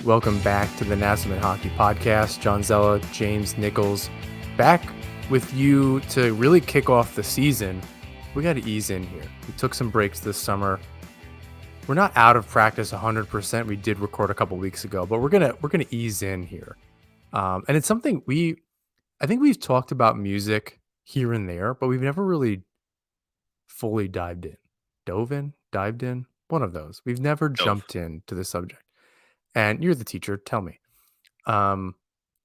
Welcome back to the Nassau Hockey Podcast. John Zella, James Nichols, back with you to really kick off the season. We got to ease in here. We took some breaks this summer. We're not out of practice 100%. We did record a couple weeks ago, but we're gonna ease in here. And it's something I think we've talked about music here and there, but we've never really fully dived in, one of those. We've never Dove. jumped into the subject. And you're the teacher. Tell me. Um,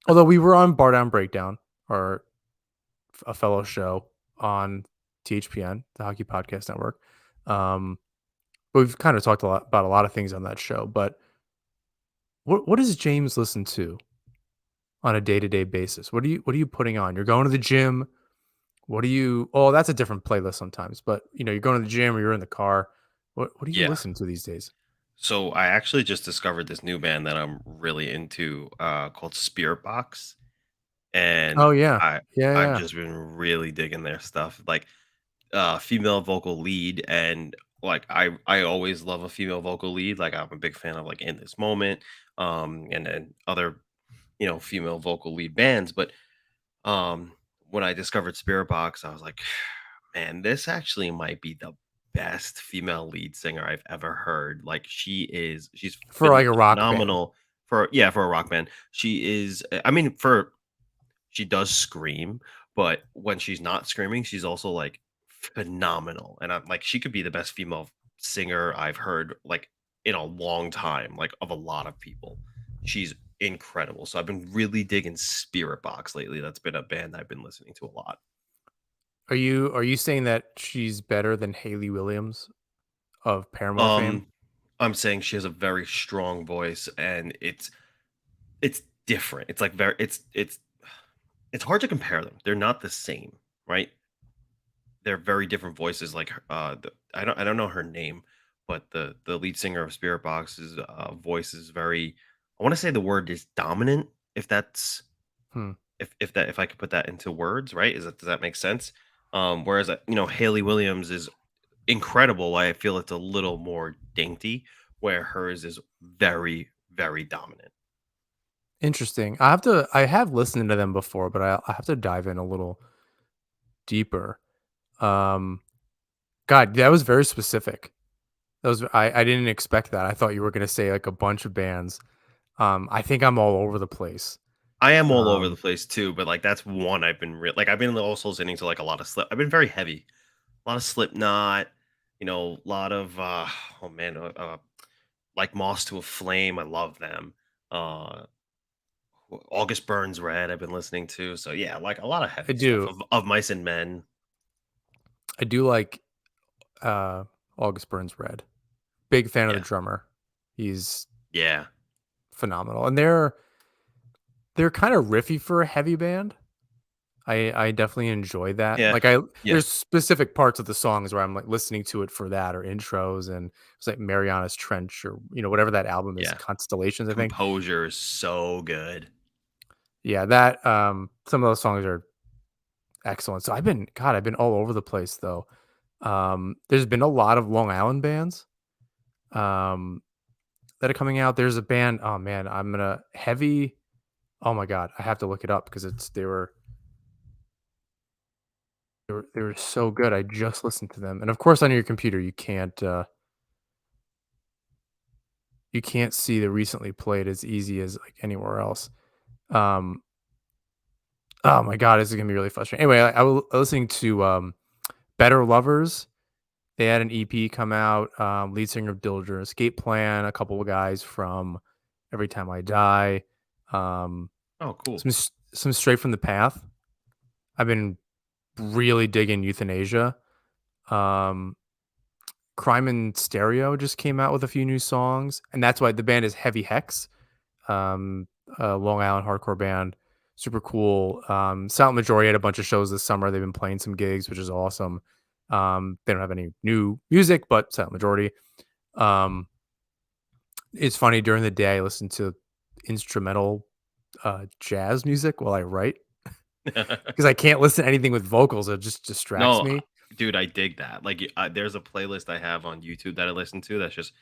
Although we were on Bar Down Breakdown, or a fellow show on THPN, the Hockey Podcast Network. Um, but we've kind of talked a lot about a lot of things on that show. But what does James listen to on a day to day basis? What are you putting on? You're going to the gym. What do you? Oh, that's a different playlist sometimes. But you're going to the gym or you're in the car. What do you Yeah. listen to these days? So I actually just discovered this new band that I'm really into, called Spirit Box, and Oh yeah, I yeah, I've yeah. just been really digging their stuff. Like, female vocal lead, and like I always love a female vocal lead. Like I'm a big fan of like In This Moment, and then other female vocal lead bands. But um, when I discovered Spirit Box, I was like, man, this actually might be the best female lead singer I've ever heard. Like she's For like a rock band. phenomenal for a rock band. She is I mean for she does scream, but when she's not screaming, she's also like phenomenal. And I'm like she could be the best female singer I've heard like in a long time, like of a lot of people. She's incredible. So I've been really digging Spirit Box lately. That's been a band I've been listening to a lot. Are you saying that she's better than Haley Williams of Paramore fame? Um, I'm saying she has a very strong voice, and it's different. It's like very it's hard to compare them. They're not the same, right? They're very different voices. Like I don't know her name, but the lead singer of Spirit Box's voice is very. I want to say the word is dominant. If that's Hmm. if I could put that into words, right? Does that make sense? Whereas Haley Williams is incredible. I feel it's a little more dainty, where hers is very dominant. Interesting. I have listened to them before, but I have to dive in a little deeper. Um, God, that was very specific. I didn't expect that. I thought you were gonna say like a bunch of bands. I think I'm all over the place. I am all over the Um, place too, but like that's one I've been like I've been also listening to like a lot of Slip. I've been very heavy, a lot of Slipknot, a lot of oh man, like Moss to a Flame. I love them. Uh, August Burns Red. I've been listening to. So yeah, like a lot of I heavy stuff do. of Mice and Men. I do like uh August Burns Red. Big fan of the Yeah, drummer. He's yeah, phenomenal. And they're kind of riffy for a heavy band. I definitely enjoy that. yeah, Like I yeah, there's specific parts of the songs where I'm like listening to it for that or intros, and it's like Mariana's Trench or whatever that album is, yeah. Constellations, I think. Composure is so good. Yeah, that some of those songs are excellent. So I've been all over the place though. There's been a lot of Long Island bands um that are coming out. There's a band, oh man, I'm gonna heavy oh my god, I have to look it up because they were so good. I just listened to them. And of course on your computer you can't see the recently played as easy as like anywhere else. Um oh my god, this is gonna be really frustrating. Anyway, I was listening to Better Lovers. They had an EP come out, lead singer of Dillinger, Escape Plan, a couple of guys from Every Time I Die, um, Oh, cool. some Straight from the Path. I've been really digging Euthanasia. Um, Crime and Stereo just came out with a few new songs, and that's why the band is Heavy Hex, a Long Island hardcore band. Super cool. Silent Majority had a bunch of shows this summer. They've been playing some gigs, which is awesome. They don't have any new music, but Silent Majority. Um, it's funny during the day I listen to instrumental jazz music while I write because I can't listen to anything with vocals. It just distracts No, me. dude, I dig that. Like, there's a playlist I have on YouTube that I listen to that's just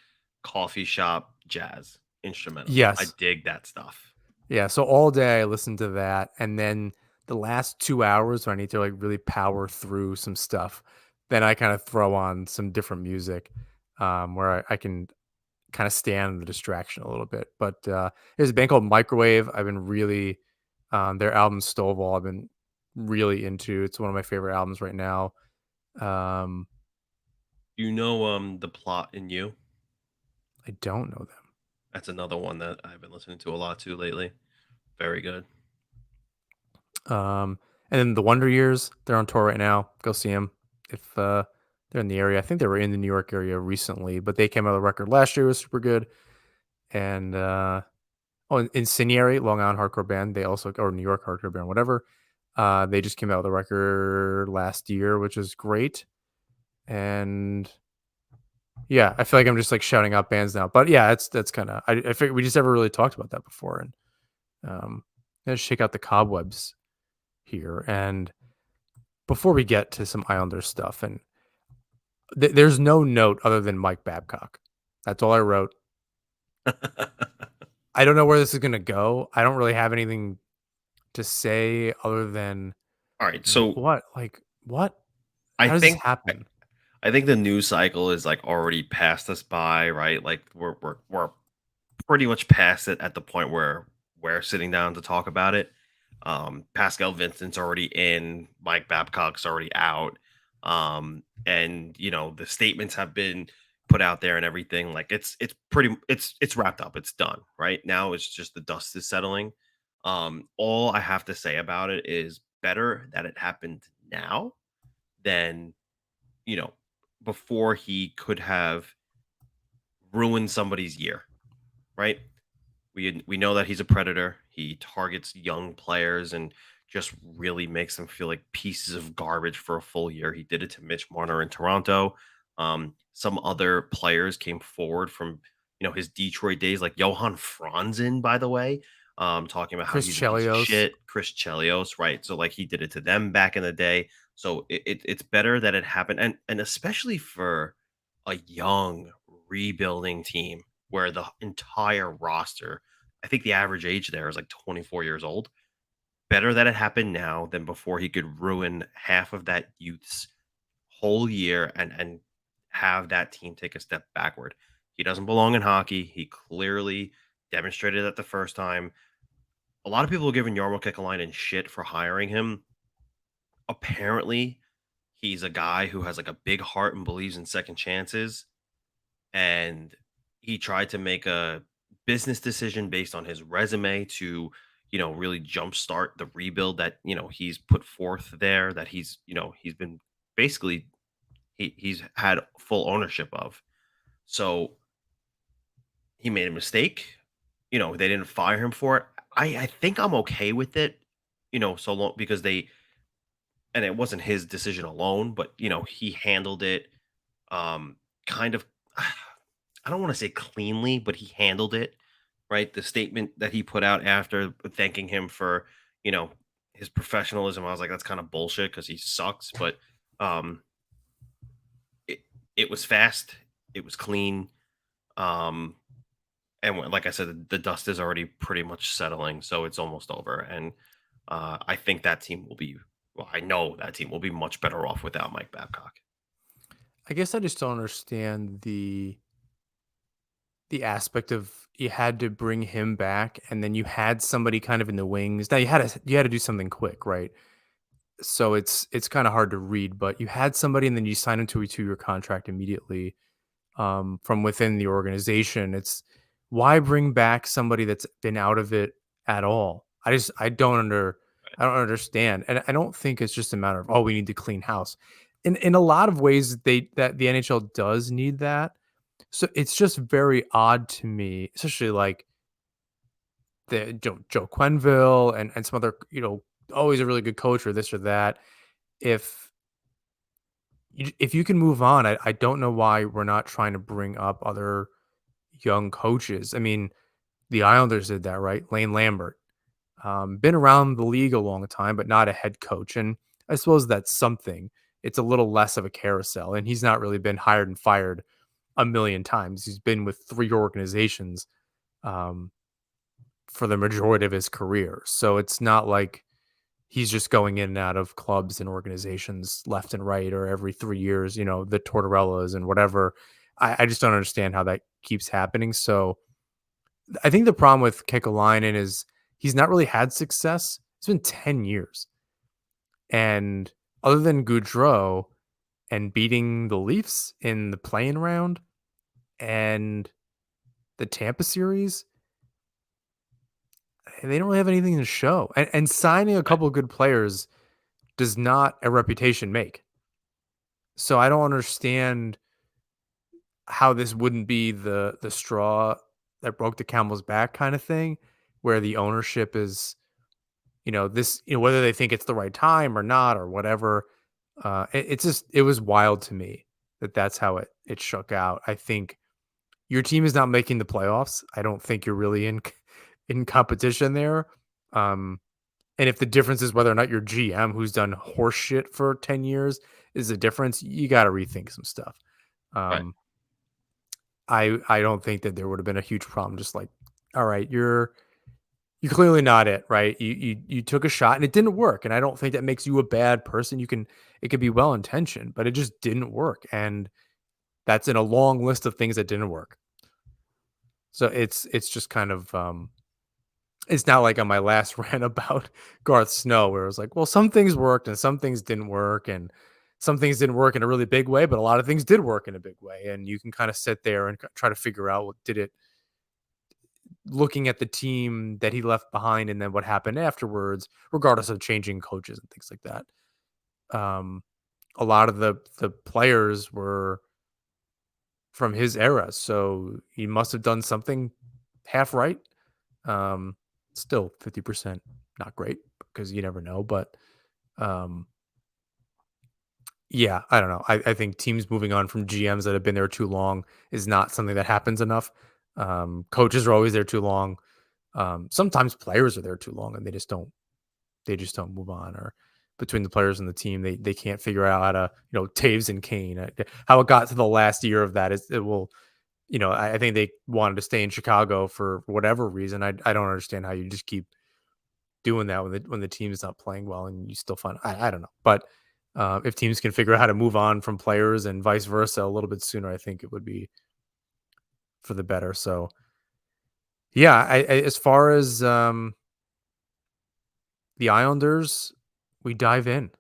coffee shop jazz. instrumental. I Yes. dig that stuff. Yeah, so all day I listen to that, and then the last 2 hours when I need to, like, really power through some stuff, then I kinda throw on some different music, where I can kinda stand the distraction a little bit, but, there's a band called Microwave, I've been really their album Stovall, I've been really into, it's one of my favorite albums right now. Um, You know, The Plot in You? I don't know them. That's another one that I've been listening to a lot too lately. Very good. And then the Wonder Years, they're on tour right now. Go see them if they're in the area. I think they were in the New York area recently, but they came out with a record last year. It was super good. And Incendiary, Long Island hardcore band, they also or New York hardcore band, whatever. They just came out with a record last year, which is great. And yeah, I feel like I'm just like shouting out bands now. But yeah, that's kind of I figured we just never really talked about that before. And let's shake out the cobwebs here. And before we get to some Islanders stuff, and there's no note other than Mike Babcock. That's all I wrote. I don't know where this is gonna go. I don't really have anything to say other than All right, so what? Like, what? I How does this think happen? I think the news cycle is like already past us by, right? Like we're pretty much past it at the point where we're sitting down to talk about it. Pascal Vincent's already in, Mike Babcock's already out. And you know, the statements have been put out there and everything. Like it's pretty it's wrapped up, it's done, right? Now it's just the dust is settling. All I have to say about it is better that it happened now than, you know, before he could have ruined somebody's year, right? We know that he's a predator. He targets young players and just really makes them feel like pieces of garbage for a full year. He did it to Mitch Marner in Toronto. Some other players came forward from, you know, his Detroit days, like Johan Franzen, by the way, talking about how Chris he's a piece of Chelios, shit. Chris Chelios, right? So like he did it to them back in the day. So it's better that it happened, and especially for a young rebuilding team where the entire roster, I think the average age there is like 24 years old. Better that it happened now than before he could ruin half of that youth's whole year and have that team take a step backward. He doesn't belong in hockey. He clearly demonstrated that the first time. A lot of people are giving Jarmo Kekalainen shit for hiring him. Apparently, he's a guy who has like a big heart and believes in second chances, and he tried to make a business decision based on his resume to, you know, really jumpstart the rebuild that, you know, he's put forth there, that he's, you know, he's been basically he's had full ownership of. So he made a mistake. You know, they didn't fire him for it. I think I'm okay with it, you know, so long because they, and it wasn't his decision alone, but you know, he handled it kind of, I don't want to say cleanly, but he handled it, right? The statement that he put out after thanking him for, you know, his professionalism, I was like, that's kind of bullshit because he sucks. But um, it it was fast, it was clean, um, and like I said, the dust is already pretty much settling, so it's almost over. And I think that team will be, well, I know that team will be much better off without Mike Babcock. I guess I just don't understand the aspect of you had to bring him back, and then you had somebody kind of in the wings. Now you had to do something quick, right? So it's kind of hard to read, but you had somebody, and then you sign him to a 2-year contract immediately from within the organization. It's why bring back somebody that's been out of it at all? I don't understand, and I don't think it's just a matter of, oh, we need to clean house. In a lot of ways, that the NHL does need that. So it's just very odd to me, especially like the Joe Quenville and some other, always a really good coach or this or that. If if you can move on, I don't know why we're not trying to bring up other young coaches. I mean, the Islanders did that, right? Lane Lambert, been around the league a long time, but not a head coach. And I suppose that's something. It's a little less of a carousel, and he's not really been hired and fired a million times. He's been with 3 organizations. um, for the majority of his career. So it's not like he's just going in and out of clubs and organizations left and right or every 3 years, the Tortorellas and whatever. I just don't understand how that keeps happening. So I think the problem with Kekalainen is he's not really had success. It's been 10 years. And other than Goudreau and beating the Leafs in the play-in round and the Tampa series, they don't really have anything to show. And signing a Right, couple of good players does not a reputation make. So I don't understand how this wouldn't be the straw that broke the camel's back kind of thing, where the ownership is, this, whether they think it's the right time or not or whatever. It's just it was wild to me that that's how it shook out. I think your team is not making the playoffs. I don't think you're really in competition there. Um, and if the difference is whether or not your GM, who's done horse shit for 10 years, is the difference, you got to rethink some stuff. right. Um, I don't think that there would have been a huge problem. Just like, all right, you're clearly not it, right? You took a shot and it didn't work, and I don't think that makes you a bad person. It could be well intentioned, but it just didn't work, and that's in a long list of things that didn't work. So it's just kind of it's not like on my last rant about Garth Snow, where it was like, well, some things worked and some things didn't work, and some things didn't work in a really big way, but a lot of things did work in a big way, and you can kind of sit there and try to figure out what did it looking at the team that he left behind and then what happened afterwards, regardless of changing coaches and things like that. Um, a lot of the players were from his era, so he must have done something half right. Um, Still 50% not great because you never know, but um, yeah, I don't know. I think teams moving on from GMs that have been there too long is not something that happens enough. Coaches are always there too long. Sometimes players are there too long and they just don't move on, or between the players and the team, they can't figure out how to, Taves and Kane, how it got to the last year of that is it will, I think they wanted to stay in Chicago for whatever reason. I don't understand how you just keep doing that when the team is not playing well and you still find I don't know. But if teams can figure out how to move on from players and vice versa a little bit sooner, I think it would be for the better. So yeah, as far as the Islanders, we dive in.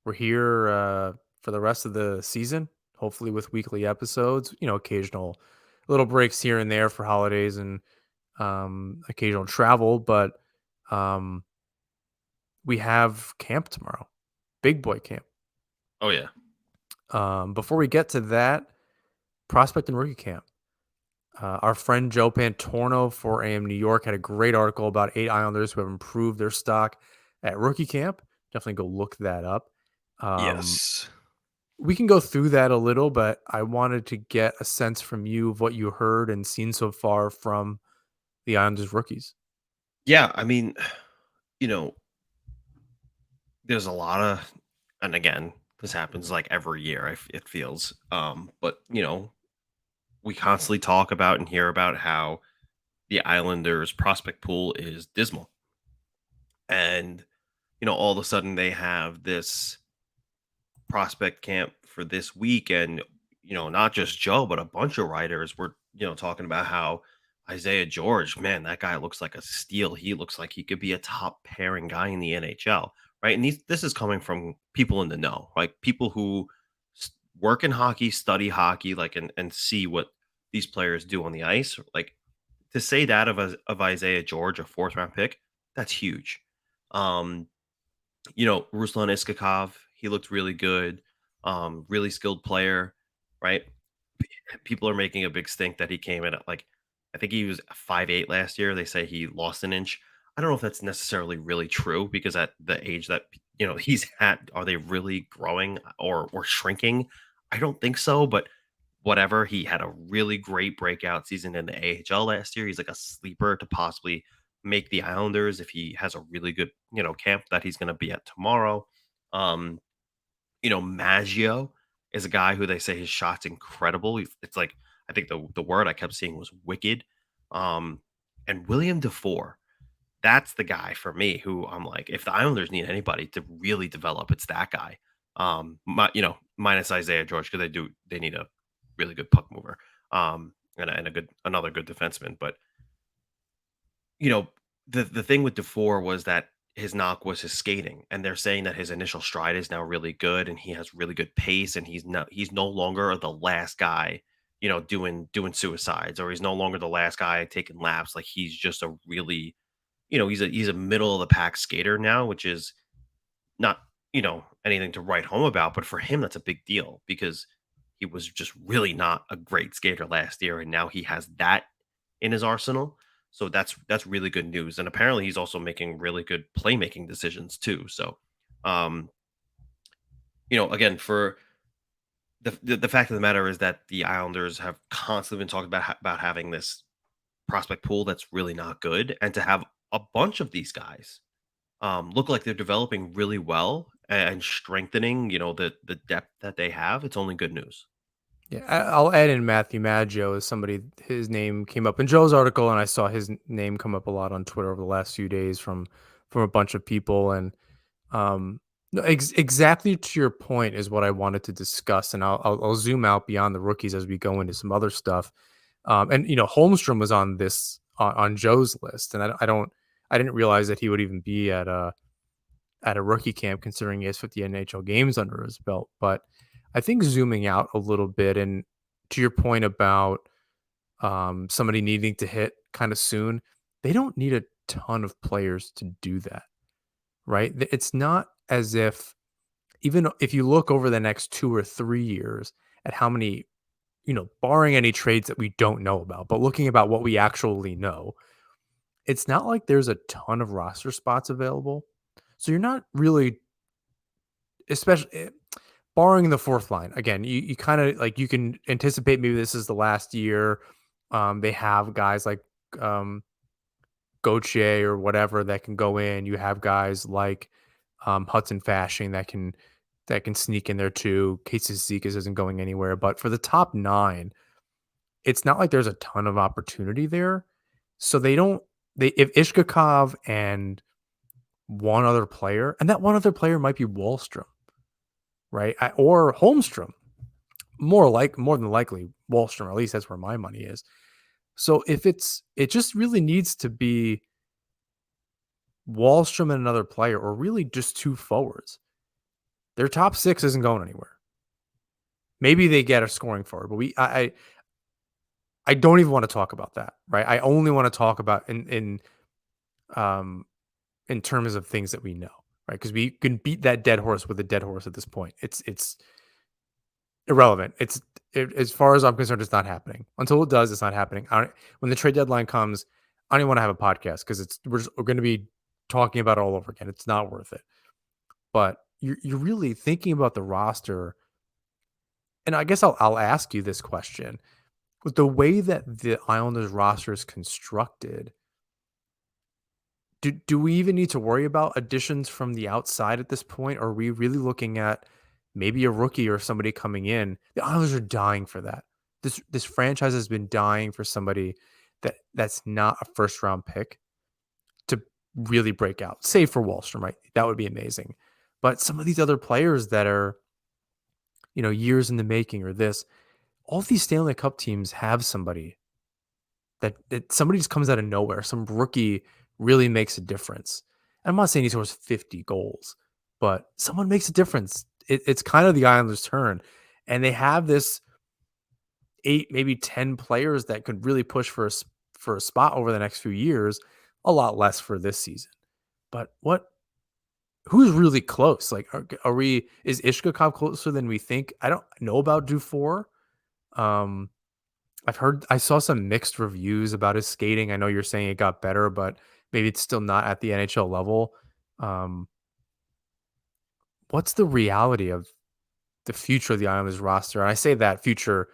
We're here for the rest of the season, hopefully with weekly episodes, occasional little breaks here and there for holidays and occasional travel. But um, we have camp tomorrow, big boy camp. Oh yeah. Before we get to that, prospect and rookie camp. Our friend Joe Pantorno for AM New York had a great article about 8 Islanders who have improved their stock at rookie camp. Definitely go look that up. Um, Yes. We can go through that a little, but I wanted to get a sense from you of what you heard and seen so far from the Islanders rookies. Yeah, I mean, you know, there's a lot of, and again, this happens like every year, it feels. But we constantly talk about and hear about how the Islanders prospect pool is dismal. And, all of a sudden they have this prospect camp for this week. And, not just Joe, but a bunch of writers were, talking about how Isaiah George, man, that guy looks like a steal. He looks like he could be a top pairing guy in the NHL. Right. And this is coming from people in the know, like people who work in hockey, study hockey, like, and see what these players do on the ice. Like, to say that of Isaiah George, a fourth round pick, that's huge. Um, Ruslan Iskakov, he looked really good. Really skilled player, right? People are making a big stink that he came in at, like, I think he was 5'8" last year. They say he lost an inch. I don't know if that's necessarily really true because at the age that he's at, are they really growing or shrinking? I don't think so, but whatever. He had a really great breakout season in the AHL last year. He's like a sleeper to possibly make the Islanders if he has a really good, camp that he's going to be at tomorrow. Um, Maggio is a guy who they say his shot's incredible. It's like, I think the word I kept seeing was wicked. Um, and William DeFore, that's the guy for me who I'm like, if the Islanders need anybody to really develop, it's that guy. Minus Isaiah George because they need a really good puck mover, and a good another good defenseman. But you know, the thing with DeFore was that his knock was his skating, and they're saying that his initial stride is now really good, and he has really good pace, and he's no longer the last guy, doing suicides, or he's no longer the last guy taking laps. Like he's just a really, he's a middle of the pack skater now, which is not, anything to write home about, but for him, that's a big deal because he was just really not a great skater last year, and now he has that in his arsenal. So that's really good news. And apparently he's also making really good playmaking decisions too. So um, again, for the fact of the matter is that the Islanders have constantly been talking about having this prospect pool that's really not good, and to have a bunch of these guys look like they're developing really well and strengthening, the depth that they have. It's only good news. Yeah, I'll add in Matthew Maggio as somebody. His name came up in Joe's article, and I saw his name come up a lot on Twitter over the last few days from a bunch of people. And no, exactly to your point is what I wanted to discuss, and I'll zoom out beyond the rookies as we go into some other stuff. And Holmstrom was on this on Joe's list, and I didn't realize that he would even be at a rookie camp, considering he has 50 NHL games under his belt. But I think zooming out a little bit, and to your point about somebody needing to hit kind of soon, they don't need a ton of players to do that, right? It's not as if, even if you look over the next 2 or 3 years at how many, barring any trades that we don't know about, but looking about what we actually know, it's not like there's a ton of roster spots available. So you're not really, especially barring the fourth line. Again, you kind of like, you can anticipate maybe this is the last year. They have guys like um, Gauthier or whatever that can go in. You have guys like Hudson Fashing that can sneak in there too. Casey Zizekas isn't going anywhere, but for the top nine, it's not like there's a ton of opportunity there. So they don't. They if Ishkakov and one other player, and that one other player might be Wallstrom, right? Or Holmstrom. More than likely Wallstrom, or at least that's where my money is. So if it just really needs to be Wallstrom and another player, or really just two forwards. Their top six isn't going anywhere. Maybe they get a scoring forward, but I don't even want to talk about that, right? I only want to talk about um in terms of things that we know, right? Because we can beat that dead horse with a dead horse at this point. It's irrelevant. As far as I'm concerned, it's not happening. Until it does, it's not happening. When the trade deadline comes, I don't even want to have a podcast because we're going to be talking about it all over again. It's not worth it. But you're really thinking about the roster, and I guess I'll ask you this question: with the way that the Islanders roster is constructed, do we even need to worry about additions from the outside at this point? Or are we really looking at maybe a rookie or somebody coming in? The Islanders are dying for that. This franchise has been dying for somebody that's not a first round pick to really break out. Save for Wallstrom, right? That would be amazing. But some of these other players that are, years in the making, or this, all of these Stanley Cup teams have somebody that somebody just comes out of nowhere. Some rookie really makes a difference. I'm not saying he scores 50 goals, but someone makes a difference. It's kind of the Islanders' turn, and they have this 8, maybe 10 players that could really push for a spot over the next few years. A lot less for this season, but who's really close? Like, are we? Is Ishkakov closer than we think? I don't know about Dufour. Um, I saw some mixed reviews about his skating. I know you're saying it got better, but maybe it's still not at the NHL level. Um, what's the reality of the future of the Islanders roster? And I say that future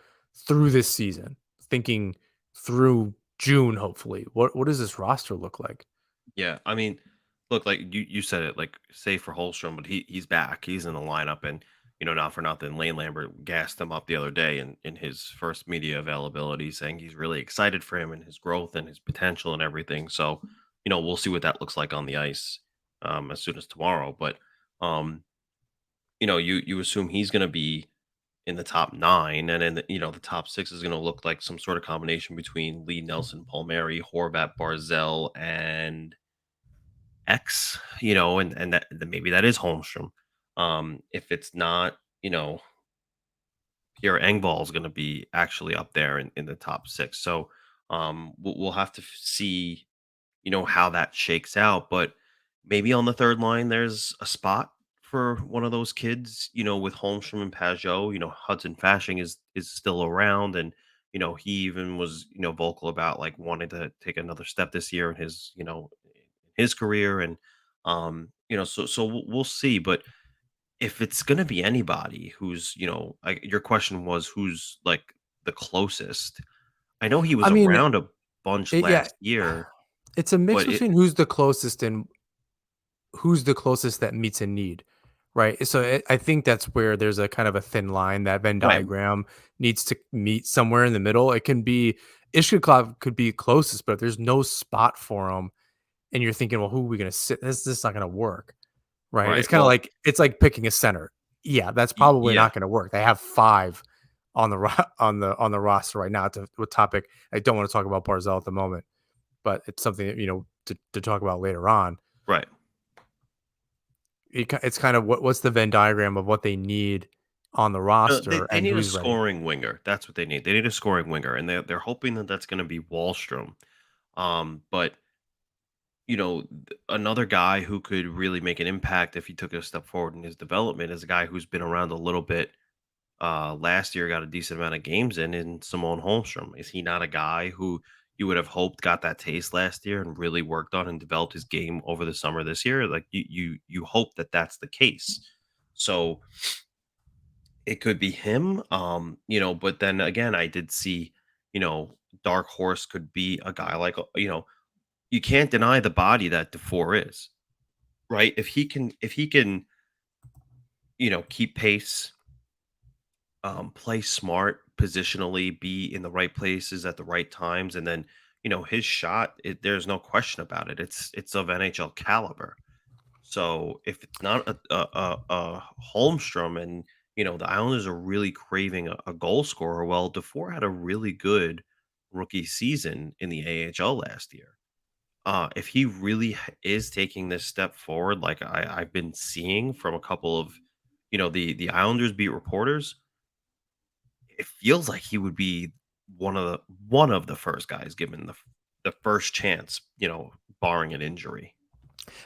through this season, thinking through June, hopefully. What does this roster look like? Yeah, I mean, look, like you said it, like say for Holstrom, but he's back, he's in the lineup, and not for nothing, Lane Lambert gassed him up the other day in his first media availability, saying he's really excited for him and his growth and his potential and everything. So, we'll see what that looks like on the ice as soon as tomorrow. But um, you assume he's going to be in the top nine, and then the top six is going to look like some sort of combination between Lee, Nelson, Palmieri, Horvat, Barzell, and X. And that maybe that is Holmstrom. If it's not, Pierre Engvall is going to be actually up there in the top six. So we'll have to see how that shakes out. But maybe on the third line, there's a spot for one of those kids, with Holmstrom and Pajot. Hudson Fashing is still around, and he even was vocal about like wanting to take another step this year in his career, and so we'll see. But if it's gonna be anybody who's, like your question was who's like the closest. I know he I was mean, around a bunch yeah, last year, it's a mix but it between who's the closest and who's the closest that meets a need, right? So I think that's where there's a kind of a thin line. That Venn right, diagram needs to meet somewhere in the middle. It can be Ishkakov could be closest, but if there's no spot for him, and you're thinking, well, who are we going to sit? This is not going to work, right? right. It's kind of Well, like it's like picking a center. Yeah, that's probably yeah, not going to work. They have five on the on the roster right now. It's a topic I don't want to talk about Barzell at the moment, but it's something that, to talk about later on. right. It's kind of what's the Venn diagram of what they need on the They roster they and need a who's ready. scoring winger. That's what they need. They need a scoring winger, and they're hoping that that's gonna be Wallstrom. But another guy who could really make an impact if he took a step forward in his development is a guy who's been around a little bit. Last year got a decent amount of games in Simone Holmstrom. Is he not a guy who you would have hoped got that taste last year and really worked on and developed his game over the summer this year? Like you hope that that's the case. So it could be him. But then again, I did see, dark horse could be a guy like you can't deny the body that DeFore is, right? If he can, keep pace, play smart positionally, be in the right places at the right times, and then his shot. There's no question about it. It's of NHL caliber. So if it's not a Holmstrom, and the Islanders are really craving a goal scorer, well, DeFore had a really good rookie season in the AHL last year. If he really is taking this step forward, like I've been seeing from a couple of the Islanders beat reporters, it feels like he would be one of the first guys given the first chance, barring an injury.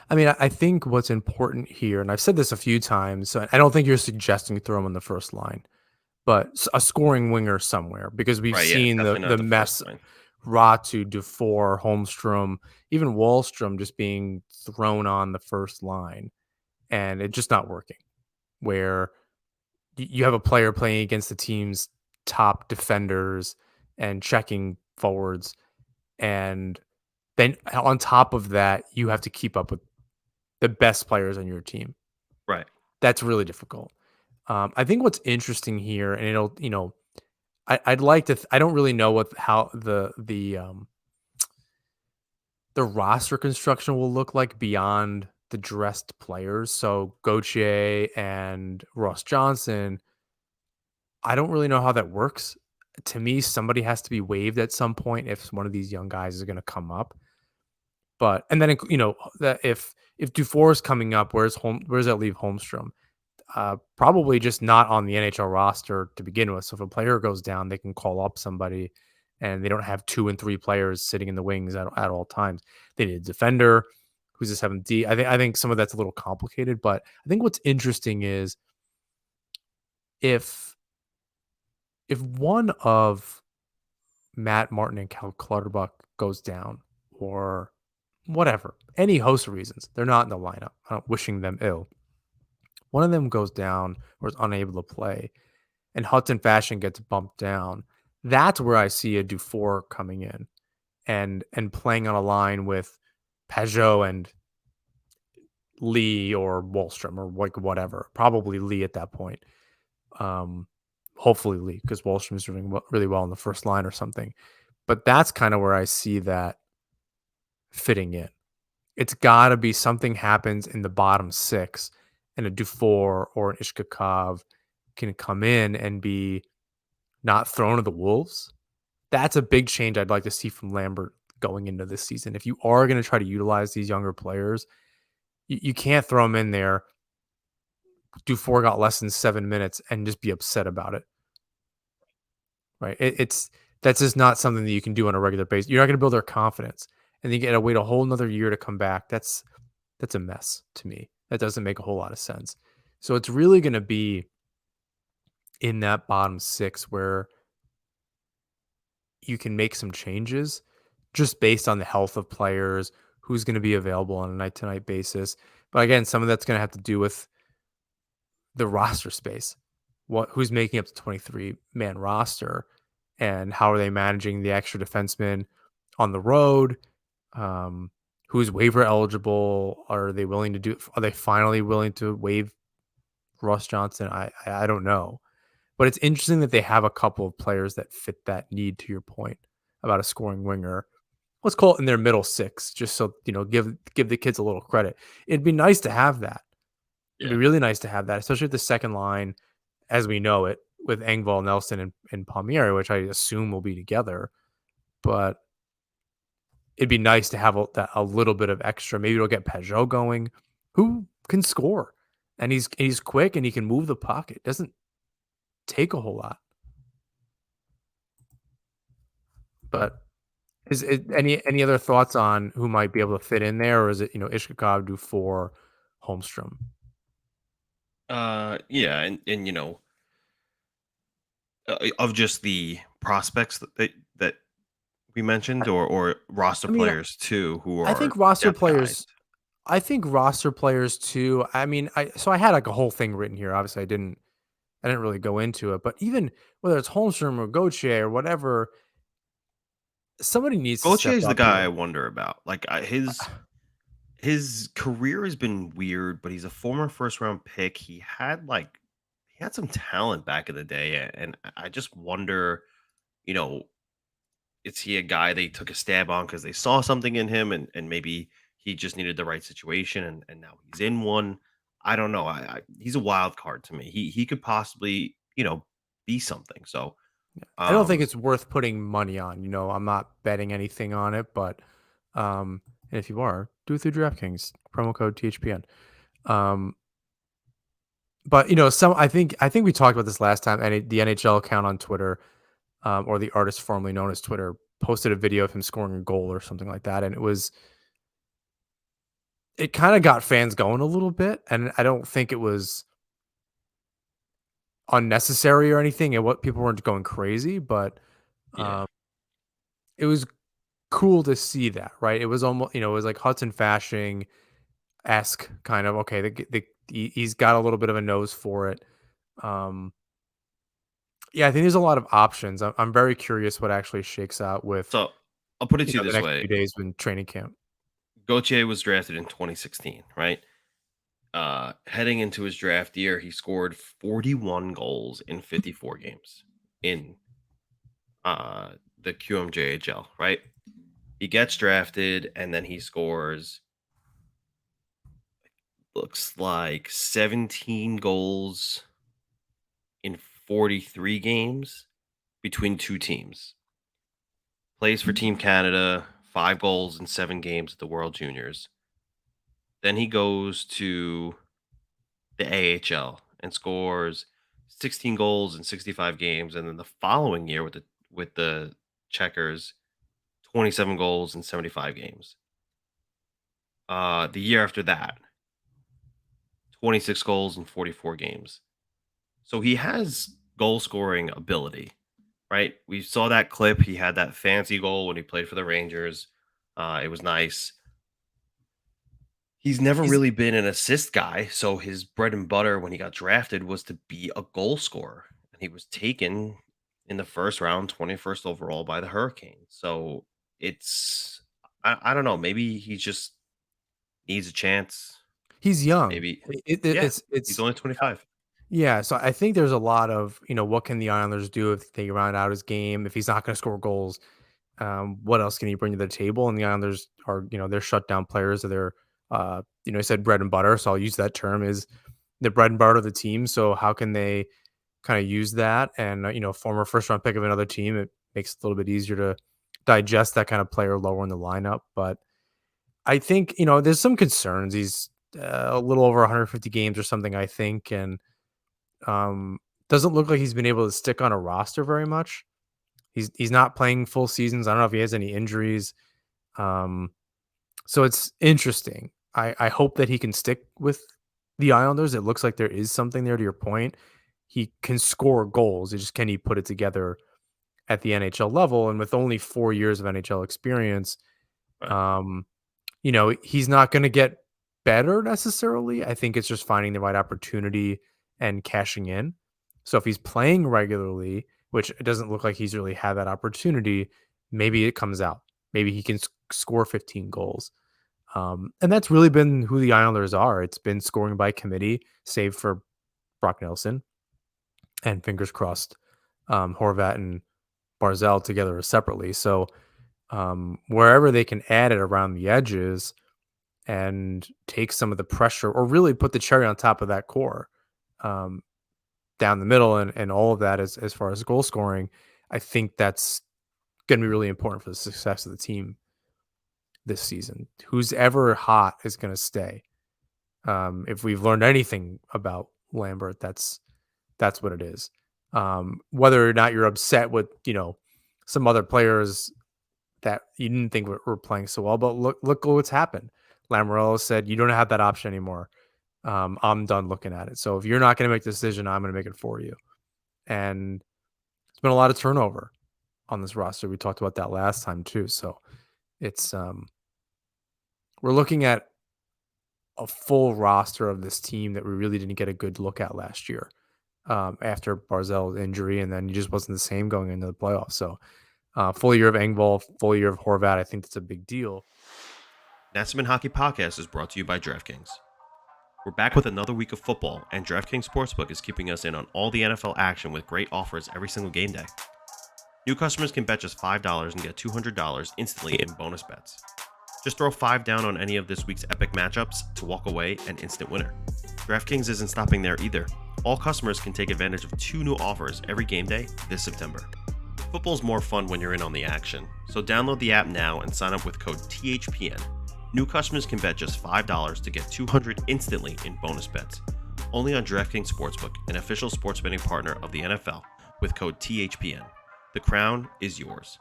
I mean, I think what's important here, and I've said this a few times, so I don't think you're suggesting throw him on the first line, but a scoring winger somewhere because we've Right? Yeah, seen the definitely not the the first mess line. Ratu, Dufour, Holmstrom, even Wallstrom just being thrown on the first line and it just not working. Where you have a player playing against the team's top defenders and checking forwards, and then on top of that, you have to keep up with the best players on your team. Right. That's really difficult. I think what's interesting here, and it'll, I'd like to. I don't really know how the roster construction will look like beyond the dressed players. So Gauthier and Ross Johnson, I don't really know how that works. To me, somebody has to be waived at some point if one of these young guys is going to come up. But and then that if Dufour is coming up, where's that leave Holmstrom? Probably just not on the NHL roster to begin with. So if a player goes down, they can call up somebody, and they don't have 2 and 3 players sitting in the wings at all times. They need a defender who's a 7D. I think some of that's a little complicated, but I think what's interesting is if one of Matt Martin and Cal Clutterbuck goes down or whatever, any host of reasons, they're not in the lineup. I'm not wishing them ill. One of them goes down or is unable to play, and Hudson Fashion gets bumped down. That's where I see a Dufour coming in and playing on a line with Pajot and Lee or Wallstrom or like whatever. Probably Lee at that point. Um, hopefully Lee, because Wallstrom's doing really well in the first line or something. But that's kind of where I see that fitting in. It's got to be something happens in the bottom six, and a Dufour or an Ishkakov can come in and be not thrown to the wolves. That's a big change I'd like to see from Lambert going into this season. If you are going to try to utilize these younger players, you can't throw them in there. Dufour got less than 7 minutes and just be upset about it, right? It's that's just not something that you can do on a regular basis. You're not going to build their confidence, and then you got to wait a whole another year to come back. That's a mess to me. That doesn't make a whole lot of sense. So it's really going to be in that bottom six where you can make some changes just based on the health of players, who's going to be available on a night to night basis. But again, some of that's going to have to do with the roster space. Who's making up the 23-man roster, and how are they managing the extra defensemen on the road? Um, who's waiver eligible? Are they willing to do? Are they finally willing to waive Ross Johnson? I don't know, but it's interesting that they have a couple of players that fit that need. To your point about a scoring winger, let's call it in their middle six, just so give the kids a little credit. It'd be nice to have that. It'd be Yeah. really nice to have that, especially at the second line as we know it with Engvall, Nelson, and Palmieri, which I assume will be together. But it'd be nice to have a little bit of extra. Maybe it'll get Peugeot going, who can score, and he's quick and he can move the puck. It doesn't take a whole lot. But is it any other thoughts on who might be able to fit in there, or is it Ishkakov, Dufour, Holmstrom? Yeah, and of just the prospects that we mentioned, I, or roster I mean, players too, who I think are roster depth guys. players. I think roster players too. I mean, I had like a whole thing written here. Obviously, I didn't really go into it, but even whether it's Holmstrom or Gauthier or whatever, somebody needs to Gauthier step is the up guy I here. wonder about. Like his career has been weird, but he's a former first round pick. He had some talent back in the day, and I just wonder, you know, is he a guy they took a stab on because they saw something in him, and maybe he just needed the right situation, and now he's in one. I don't know. He's a wild card to me. He could possibly be something. So I don't think um it's worth putting money on. I'm not betting anything on it, but and if you are, do it through DraftKings promo code THPN. Um, but some I think we talked about this last time, and the NHL account on Twitter, or the artist formerly known as Twitter, posted a video of him scoring a goal or something like that, and it kind of got fans going a little bit, and I don't think it was unnecessary or anything, and what people weren't going crazy, but yeah. um, it was cool to see that, right? It was almost, it was like Hudson Fashing esque kind of okay. He's got a little bit of a nose for it. Um, yeah, I think there's a lot of options. I'm very curious what actually shakes out with So I'll put it to you the this next way: few days when training camp. Gauthier was drafted in 2016, right? Heading into his draft year, he scored 41 goals in 54 games in the QMJHL, right? He gets drafted and then he scores, looks like 17 goals in 43 games between two teams. Plays for Team Canada, 5 goals in 7 games at the World Juniors. Then he goes to the AHL and scores 16 goals in 65 games, and then the following year with the Checkers, 27 goals in 75 games. The year after that, 26 goals in 44 games. So he has goal scoring ability, right? We saw that clip. He had that fancy goal when he played for the Rangers. It was nice. He's never He's really been an assist guy, so his bread and butter when he got drafted was to be a goal scorer, and he was taken in the first round, 21st overall by the Hurricanes. So it's I don't know, maybe he just needs a chance. he's young. Maybe It, yeah, it's he's it's only 25. Yeah, so I think there's a lot of, what can the Islanders do if they round out his game? If he's not going to score goals, what else can he bring to the table? And the Islanders are, they're shut down players. Or they're, I said bread and butter, so I'll use that term is the bread and butter of the team. So how can they kind of use that? And former first round pick of another team, it makes it a little bit easier to digest that kind of player lower in the lineup. But I think there's some concerns. He's a little over 150 games or something, I think, and um, doesn't look like he's been able to stick on a roster very much. He's not playing full seasons. I don't know if he has any injuries. Um, so it's interesting. I hope that he can stick with the Islanders. It looks like there is something there to your point. He can score goals. It's just can he put it together at the NHL level? And with only 4 years of NHL experience, Right. um, he's not going to get better necessarily. I think it's just finding the right opportunity and cashing in. So if he's playing regularly, which it doesn't look like he's really had that opportunity, maybe it comes out. Maybe he can score 15 goals. And that's really been who the Islanders are. It's been scoring by committee, save for Brock Nelson, and fingers crossed, Horvat and Barzal together separately. So wherever they can add it around the edges, and take some of the pressure or really put the cherry on top of that core, um, down the middle and all of that as far as goal scoring, I think that's going to be really important for the success of the team this season. Who's ever hot is going to stay. If we've learned anything about Lambert, that's what it is. Whether or not you're upset with some other players that you didn't think were playing so well, but look what's happened. Lamoriello said, "You don't have that option anymore. I'm done looking at it. So if you're not going to make the decision, I'm going to make it for you." And it's been a lot of turnover on this roster. We talked about that last time too. So it's we're looking at a full roster of this team that we really didn't get a good look at last year, after Barzell's injury, and then he just wasn't the same going into the playoffs. So full year of Engvall, full year of Horvat, I think that's a big deal. Natsman Hockey Podcast is brought to you by DraftKings. We're back with another week of football, and DraftKings Sportsbook is keeping us in on all the NFL action with great offers every single game day. New customers can bet just $5 and get $200 instantly in bonus bets. Just throw 5 down on any of this week's epic matchups to walk away an instant winner. DraftKings isn't stopping there either. All customers can take advantage of 2 new offers every game day this September. Football's more fun when you're in on the action, so download the app now and sign up with code THPN. New customers can bet just $5 to get $200 instantly in bonus bets. Only on DraftKings Sportsbook, an official sports betting partner of the NFL, with code THPN. The crown is yours.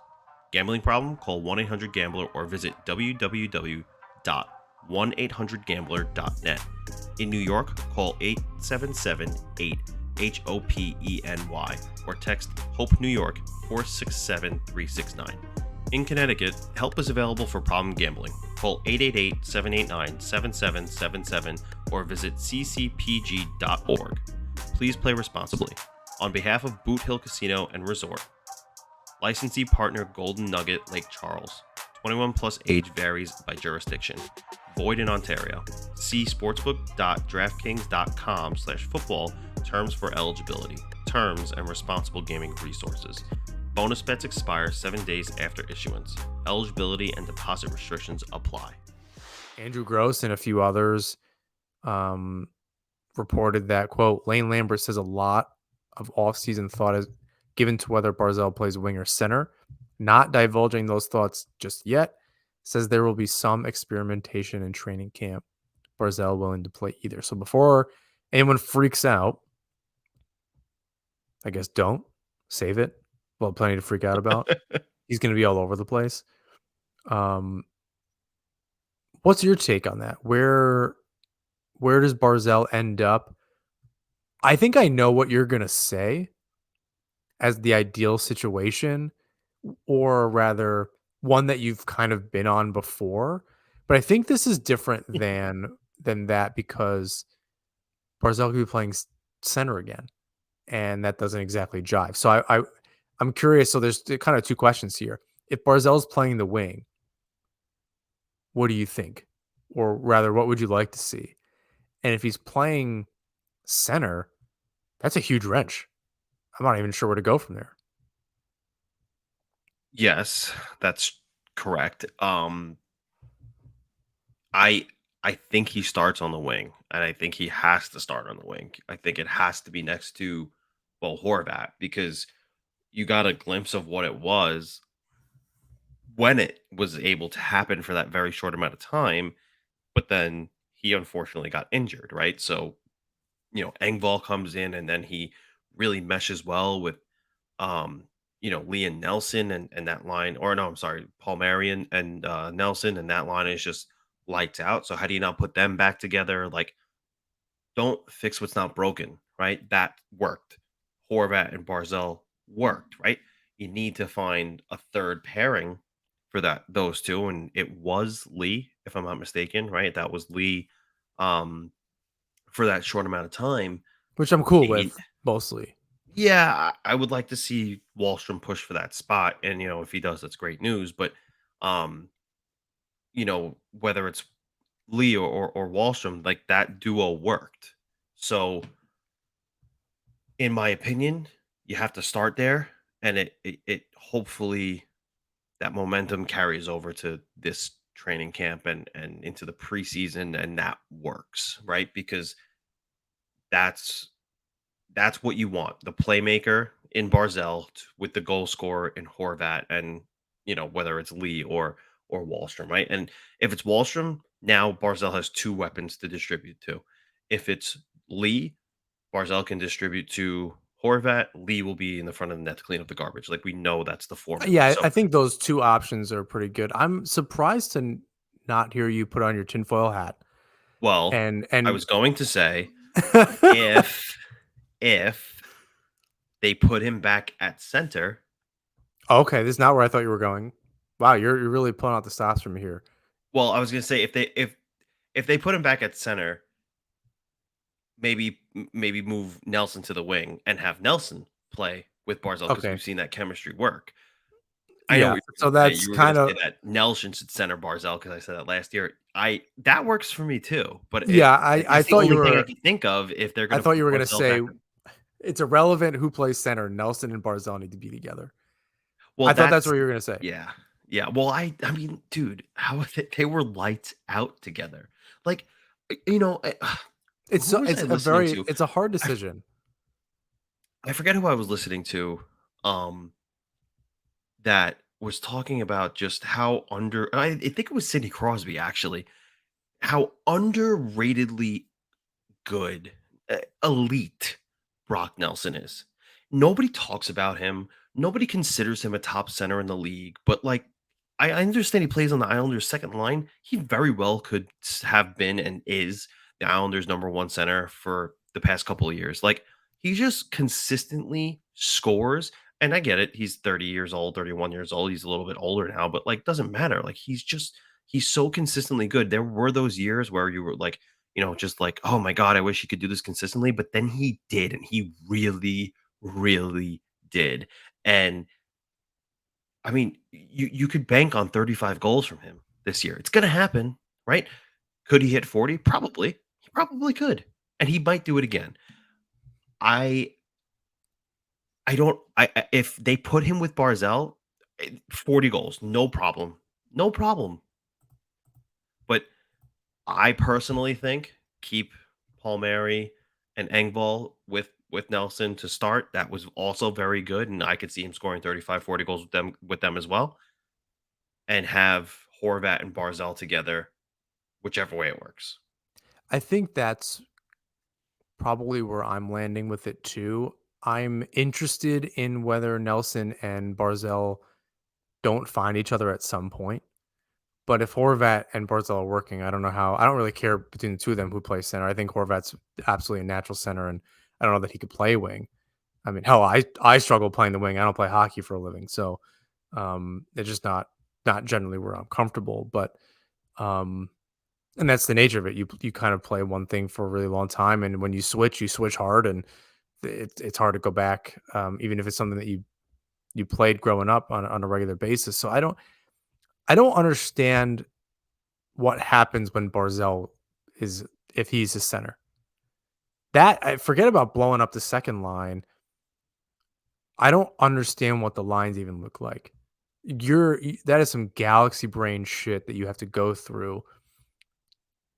Gambling problem? Call 1-800-GAMBLER or visit www.1800gambler.net. In New York, call 877-8-HOPENY or text HOPE New York 467-369. In Connecticut, help is available for problem gambling. Call 888-789-7777 or visit ccpg.org. Please play responsibly. On behalf of Boot Hill Casino and Resort, licensee partner Golden Nugget Lake Charles. 21 plus age varies by jurisdiction. Void in Ontario. See sportsbook.draftkings.com/football terms for eligibility, terms and responsible gaming resources. Bonus bets expire 7 days after issuance. Eligibility and deposit restrictions apply. Andrew Gross and a few others um, reported that, quote, Lane Lambert says a lot of offseason thought is given to whether Barzal plays wing or center. Not divulging those thoughts just yet. Says there will be some experimentation in training camp. Barzal willing to play either. So before anyone freaks out, I guess don't save it. Well, plenty to freak out about. He's going to be all over the place. Um, what's your take on that? Where does Barzal end up? I think I know what you're going to say as the ideal situation, or rather one that you've kind of been on before. But I think this is different than that because Barzal could be playing center again, and that doesn't exactly jive. So I'm curious. So there's kind of two questions here. If Barzal's playing the wing, what do you think? Or rather, what would you like to see? And if he's playing center, That's a huge wrench. I'm not even sure where to go from there. Yes, that's correct. I I think he starts on the wing, and I think he has to start on the wing. I think it has to be next to Bo Horvat because you got a glimpse of what it was when it was able to happen for that very short amount of time, but then he unfortunately got injured, right? So, Engvall comes in and then he really meshes well with um, Liam Nelson and that line, or no, I'm sorry, Paul Marion and Nelson, and that line is just lights out. So how do you not put them back together? Like, don't fix what's not broken, right? That worked. Horvat and Barzell worked, right? You need to find a third pairing for those two, and it was Lee, if I'm not mistaken, right? That was Lee um for that short amount of time. Which I'm cool And with mostly. yeah, I would like to see Wallstrom push for that spot. And if he does, that's great news. But um, whether it's Lee or Wallstrom, like that duo worked. So in my opinion, you have to start there, and it hopefully that momentum carries over to this training camp and into the preseason, and that works, right? Because that's that's what you want, the playmaker in Barzell with the goal scorer in Horvat, and whether it's Lee or Wallstrom, right? And if it's Wallstrom, now Barzell has two weapons to distribute to. If it's Lee, Barzell can distribute to Horvat. Lee will be in the front of the net to clean up the garbage. Like we know that's the formula. Yeah, So, I think those 2 options are pretty good. I'm surprised to not hear you put on your tinfoil hat well, and I and was going to say if if they put him back at center, Okay, this is not where I thought you were going. Wow, you're really pulling out the stops from me here. well, I was going to say if they put him back at center, maybe move Nelson to the wing and have Nelson play with Barzell because Okay. we've seen that chemistry work. I know Yeah, what you're so gonna say. that's You were gonna kinda say that Nelson should center Barzell because I said that last year. I That works for me too, but yeah, I it's the thought you only thing I were can think of if they're I gonna thought put you were gonna Barzell say back. it's irrelevant who plays center, Nelson and Barzal need to be together. Well, I thought that's that's what you were gonna say. yeah, yeah. Well, I mean, dude, how they were lights out together. Like, who was I listening to? It's a hard I f- decision. I forget who I was listening to. Um, that was talking about just how I think it was Sidney Crosby actually, how underratedly good, elite Brock Nelson is. Nobody talks about him. Nobody considers him a top center in the league. But like, I understand he plays on the Islanders' second line. He very well could have been and is the Islanders' number one center for the past couple of years. Like, he just consistently scores. And I get it. He's 30 years old, 31 years old. He's a little bit older now, but like, doesn't matter. Like, he's so consistently good. There were those years where you were like, just like, "Oh my god, I wish he could do this consistently," but then he did, and he really, really did. And I mean, you could bank on 35 goals from him this year. It's gonna happen, right? Could he hit 40? Probably. He probably could, and he might do it again. I I don't if they put him with Barzell, 40 goals, no problem. No problem. But I personally think keep Palmieri and Engvall with Nelson to start. That was also very good, and I could see him scoring 35, 40 goals with them as well. And have Horvat and Barzell together, whichever way it works. I think that's probably where I'm landing with it too. I'm interested in whether Nelson and Barzell don't find each other at some point. But if Horvat and Barzal are working, I don't know how. I don't really care between the two of them who plays center. I think Horvat's absolutely a natural center, and I don't know that he could play wing. I mean, hell, I struggle playing the wing. I don't play hockey for a living, so it's just not generally where I'm comfortable. But um, and that's the nature of it. You kind of play one thing for a really long time, and when you switch hard, and it's hard to go back, even if it's something that you played growing up on a regular basis. So I don't understand what happens when Barzell is if he's the center. that I forget about blowing up the second line. I don't understand what the lines even look like. That is some galaxy brain shit that you have to go through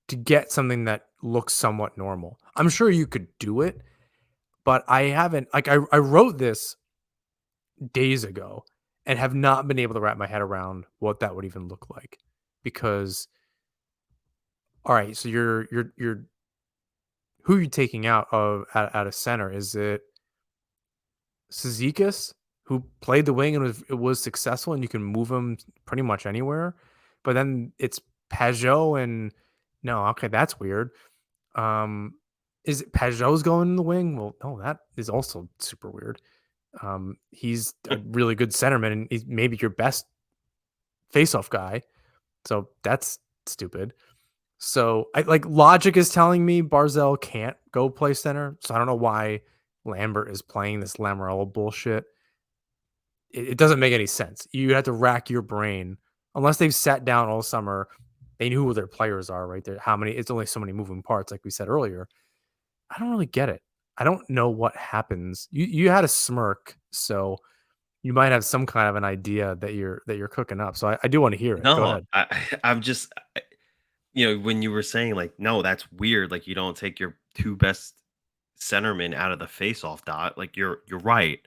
to get something that looks somewhat normal. I'm sure you could do it, but I haven't like I wrote this days ago and have not been able to wrap my head around what that would even look like. Because all right, so you're who are you taking out of out of center? Is it Cizikas, who played the wing and was successful, and you can move him pretty much anywhere. But then it's Pajot and no, okay, that's weird. Um, is it Pajot's going in the wing? Well, no, that is also super weird. He's a really good centerman, and he's maybe your best faceoff guy. So that's stupid. So I like logic is telling me Barzell can't go play center. So I don't know why Lambert is playing this Lamorello bullshit. It doesn't make any sense. You have to rack your brain unless they've sat down all summer. They knew who their players are, right? There, how many? It's only so many moving parts, like we said earlier. I don't really get it. I don't know what happens. You had a smirk, so you might have some kind of an idea that you're cooking up. So I do want to hear it. Go No, ahead. I'm just when you were saying like, no, that's weird. Like you don't take your two best centermen out of the face-off dot. Like you're right.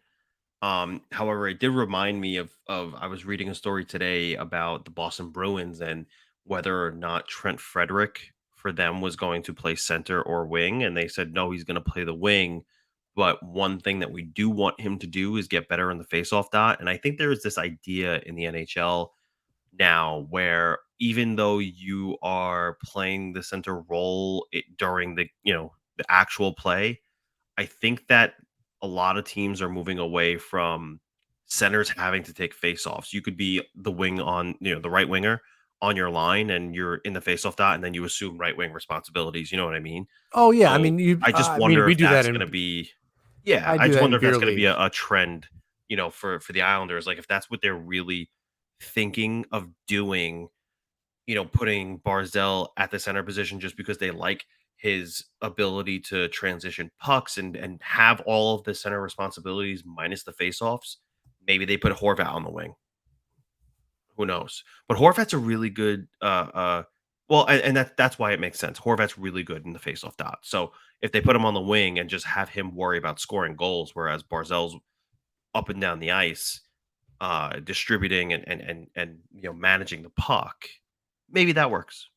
However, it did remind me of I was reading a story today about the Boston Bruins and whether or not Trent Frederick for them was going to play center or wing, and they said no, he's going to play the wing. But one thing that we do want him to do is get better in the faceoff dot, and I think there is this idea in the NHL now where even though you are playing the center role during the actual play, I think that a lot of teams are moving away from centers having to take faceoffs. You could be the wing on, the right winger on your line and you're in the faceoff dot and then you assume right wing responsibilities. You know what I mean? Oh yeah, I So mean you. I just I mean wonder we if do that that's in. going to be, yeah, I I do just that wonder in if that's beer going to be league. a trend, for the Islanders. Like if that's what they're really thinking of doing, putting Barzell at the center position just because they like his ability to transition pucks and have all of the center responsibilities minus the faceoffs. Maybe they put Horvat on the wing. Who knows? But Horvat's a really good well, and that's why it makes sense. Horvat's really good in the faceoff dot. So if they put him on the wing and just have him worry about scoring goals, whereas Barzell's up and down the ice, distributing and managing the puck, maybe that works.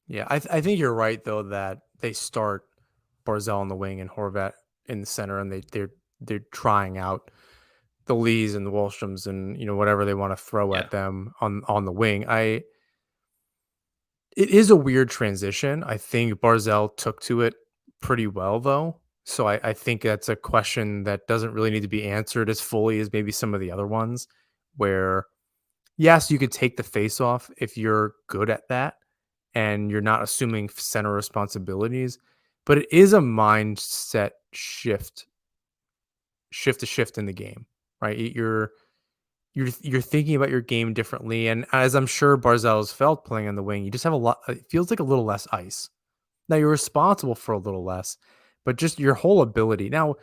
Yeah, I think you're right though that they start Barzell on the wing and Horvat in the center, and they're trying out the Lees and the Wallstroms and whatever they want to throw Yeah. at them on the wing. It is a weird transition. I think Barzell took to it pretty well though. So I think that's a question that doesn't really need to be answered as fully as maybe some of the other ones, where yes, you could take the face off if you're good at that and you're not assuming center responsibilities, but it is a mindset shift in the game, right? You're thinking about your game differently, and as I'm sure Barzell's felt playing on the wing, you just have a lot. It feels like a little less ice. Now you're responsible for a little less, but just your whole ability. Now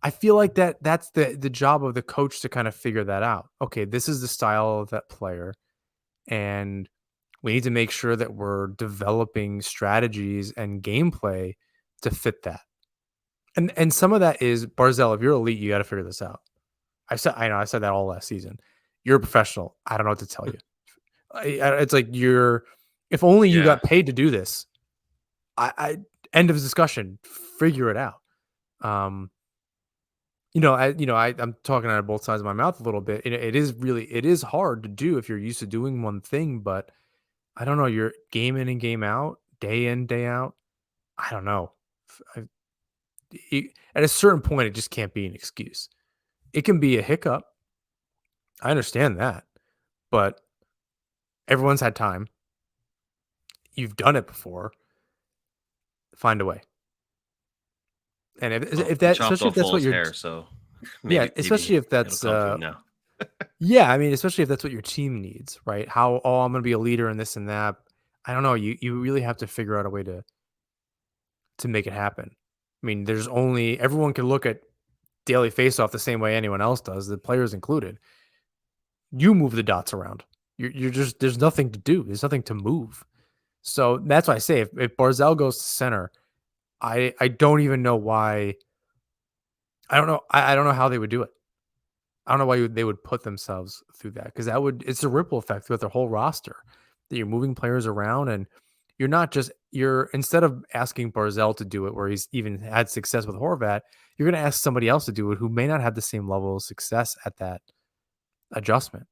I feel like that's the job of the coach to kind of figure that out. Okay, this is the style of that player, and we need to make sure that we're developing strategies and gameplay to fit that. And some of that is Barzell. If you're elite, you got to figure this out. I said that all last season. You're a professional. I don't know what to tell you. It's like you're. If only you Yeah. got paid to do this. I end of discussion. Figure it out. Um, I'm talking out of both sides of my mouth a little bit. It is hard to do if you're used to doing one thing, but I don't know. You're game in and game out, day in, day out. I don't know. At a certain point, it just can't be an excuse. It can be a hiccup. I understand that, but everyone's had time. You've done it before. Find a way. And Well, if he that, chopped especially if off that's all what his you're, hair, so yeah, maybe especially if it'll that's, come to him now. yeah, I mean, especially if that's what your team needs, right? How, oh, I'm going to be a leader in this and that. I don't know. You really have to figure out a way to make it happen. I mean, there's only everyone can look at daily faceoff the same way anyone else does, the players included. You move the dots around. You're just there's nothing to do. There's nothing to move. So that's why I say if Barzell goes to center, I don't even know why. I don't know. I don't know how they would do it. I don't know why they would put themselves through that because that would it's a ripple effect throughout their whole roster that you're moving players around and you're not just you're instead of asking Barzell to do it where he's even had success with Horvat, you're going to ask somebody else to do it who may not have the same level of success at that adjustment.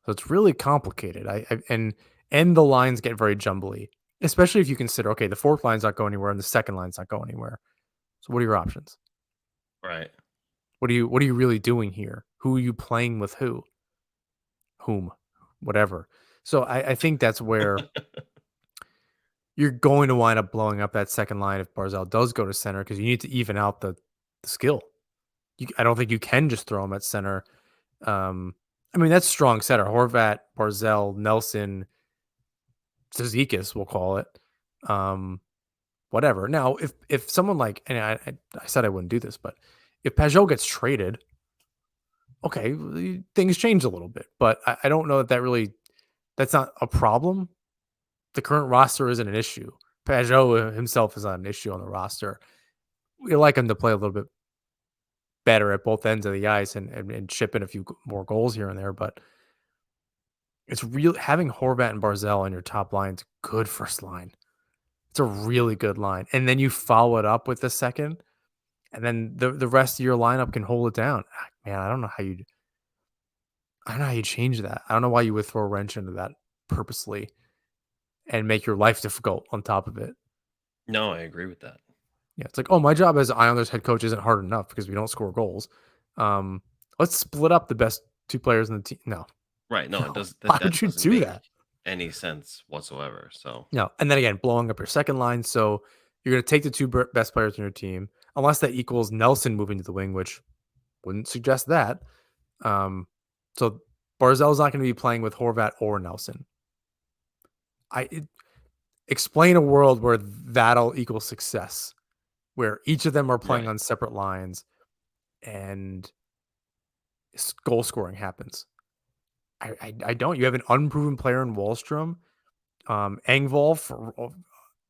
So it's really complicated. And the lines get very jumbly, especially if you consider okay, the fourth line's not going anywhere and the second line's not going anywhere. So what are your options? Right. What are you really doing here? Who are you playing with who? Whom? Whatever. So I think that's where you're going to wind up blowing up that second line if Barzell does go to center because you need to even out the skill. I don't think you can just throw him at center. Um, I mean, that's strong center. Horvat, Barzell, Nelson, Zizekas, we'll call it. Um, whatever. Now, if someone like, and I said I wouldn't do this, but if Pajot gets traded, okay, things change a little bit. But I don't know that really that's not a problem. The current roster isn't an issue. Pajot himself is not an issue on the roster. We like him to play a little bit better at both ends of the ice and chip in a few more goals here and there. But it's real having Horvat and Barzell on your top line's good first line. It's a really good line. And then you follow it up with the second, and then the rest of your lineup can hold it down. Man, I don't know how you change that. I don't know why you would throw a wrench into that purposely and make your life difficult on top of it. No, I agree with that. Yeah, it's like, oh, my job as Islanders head coach isn't hard enough because we don't score goals. Um, let's split up the best two players in the team. No, Right. No, it no. does Why that would you doesn't do make that? any sense whatsoever. So No. And then again, blowing up your second line. So you're going to take the two best players in your team, unless that equals Nelson moving to the wing, which wouldn't suggest that. So Barzell's not going to be playing with Horvat or Nelson. Explain a world where that'll equal success, where each of them are playing right. on separate lines and goal scoring happens. I don't. You have an unproven player in Wallstrom, Engvall.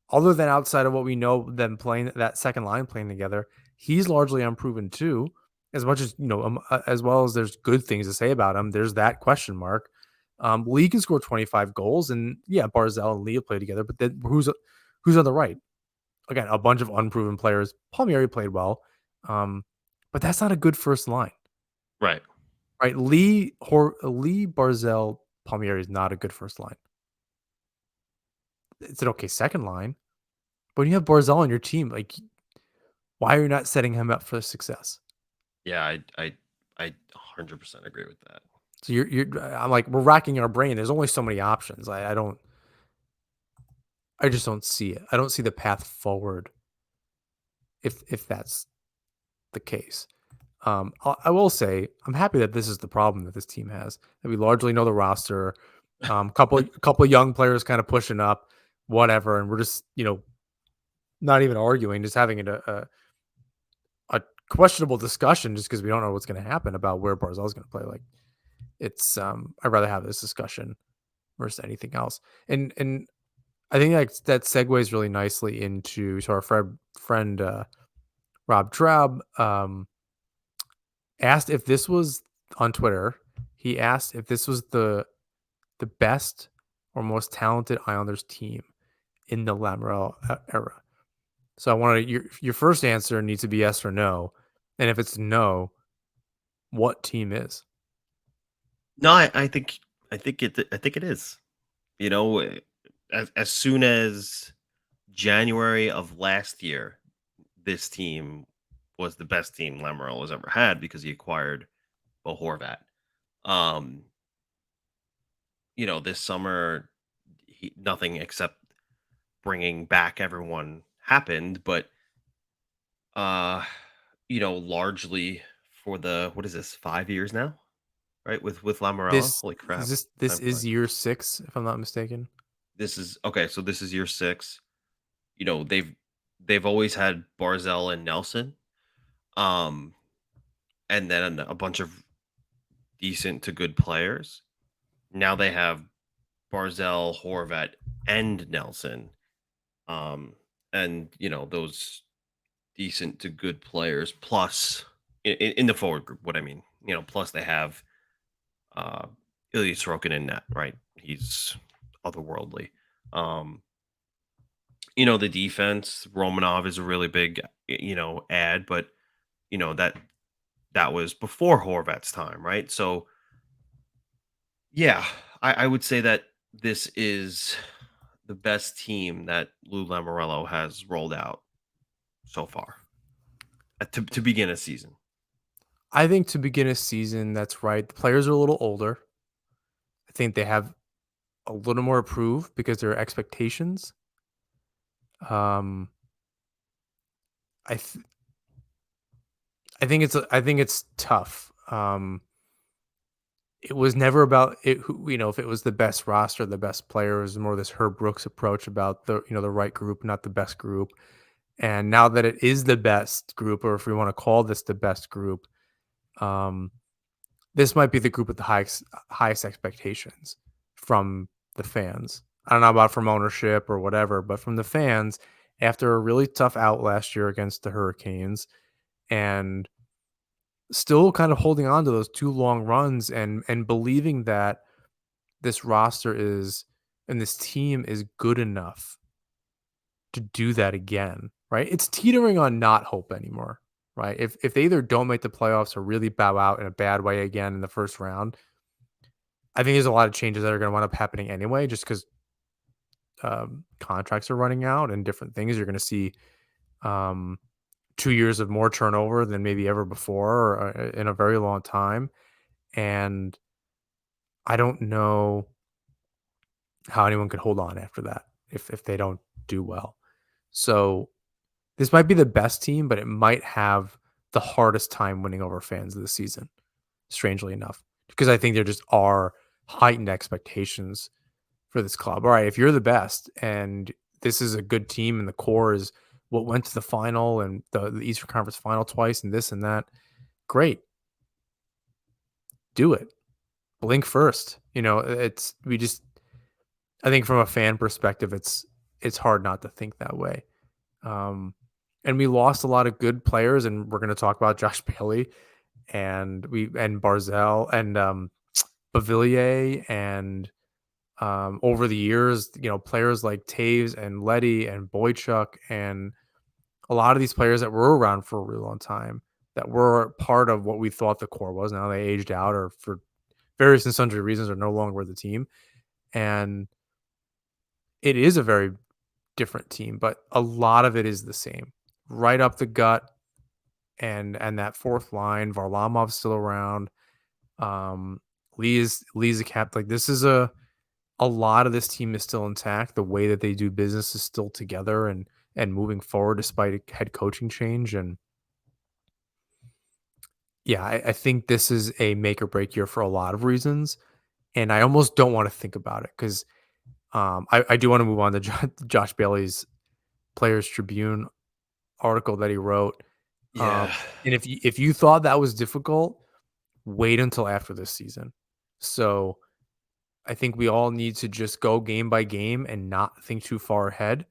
Other than outside of what we know them playing that second line playing together, he's largely unproven too. As much as as well as there's good things to say about him, there's that question mark. Lee can score 25 goals, and yeah, Barzell and Lee play together. But then who's on the right? Again, a bunch of unproven players. Palmieri played well, but that's not a good first line. Right. Right, Lee, Barzell, Palmieri is not a good first line. It's an okay second line, but when you have Barzell on your team, like, why are you not setting him up for success? Yeah, I 100% agree with that. So I'm like, we're racking our brain. There's only so many options. I just don't see it. I don't see the path forward if that's the case. I will say I'm happy that this is the problem that this team has. That we largely know the roster. Couple young players kind of pushing up, whatever, and we're just not even arguing, just having a questionable discussion just because we don't know what's going to happen about where Barzell is going to play. Like it's I'd rather have this discussion versus anything else. And I think that segues really nicely into so our friend Rob Traub asked if this was on Twitter. He asked if this was the best or most talented Islanders team in the Lamorel era. So I wanted your first answer needs to be yes or no, and if it's no, what team is? No, I think it is. You know, as soon as January of last year, this team was the best team Lamorello has ever had because he acquired Bo Horvat. Um, this summer, nothing except bringing back everyone happened, but uh, largely for the what is this 5 years now, right? With Lamorello, This holy is crap, this time is flies. year 6, if I'm not mistaken. This is okay. So this is year 6. They've they've always had Barzell and Nelson, um, and then a bunch of decent to good players. Now they have Barzell, Horvat, and Nelson, um, and those decent to good players. Plus, in the forward group, what I mean, plus they have uh, Ilya Sorokin in net, right? He's otherworldly. Um, the defense, Romanov is a really big, ad, but that was before Horvat's time, right? So yeah, I would say that this is the best team that Lou Lamoriello has rolled out so far to begin a season. I think to begin a season, that's right. The players are a little older. I think they have a little more to prove because there are expectations. Um, I th- I think it's tough. It was never about it. If it was the best roster, the best player, it was more this Herb Brooks approach about the right group, not the best group. And now that it is the best group, or if we want to call this the best group, um, this might be the group with the highest expectations from the fans. I don't know about from ownership or whatever, but from the fans, after a really tough out last year against the Hurricanes, and still kind of holding on to those 2 long runs and believing that this roster is and this team is good enough to do that again, right? It's teetering on not hope anymore, right? If they either don't make the playoffs or really bow out in a bad way again in the first round, I think there's a lot of changes that are going to wind up happening anyway, just because contracts are running out and different things. You're going to see um, 2 years of more turnover than maybe ever before in a very long time, and I don't know how anyone could hold on after that if they don't do well. So this might be the best team, but it might have the hardest time winning over fans this season, strangely enough, because I think there just are heightened expectations for this club. All right, if you're the best and this is a good team and the core is what went to the final and the Eastern Conference final twice and this and that, great. Do it. Blink first. It's we just I think from a fan perspective, it's hard not to think that way. Um, and we lost a lot of good players, and we're going to talk about Josh Bailey and Barzell and Bavillier and over the years, players like Taves and Letty and Boychuk and a lot of these players that were around for a really long time that were part of what we thought the core was. Now they aged out or for various and sundry reasons are no longer with the team. And it is a very different team, but a lot of it is the same. Right up the gut and that fourth line, Varlamov's still around. Lee's a cap. Like this is a lot of this team is still intact. The way that they do business is still together and moving forward despite a head coaching change. And yeah, I think this is a make or break year for a lot of reasons. And I almost don't want to think about it because I do want to move on to Josh Bailey's Players Tribune article that he wrote. Um, Yeah. and if you thought that was difficult, wait until after this season. So I think we all need to just go game by game and not think too far ahead.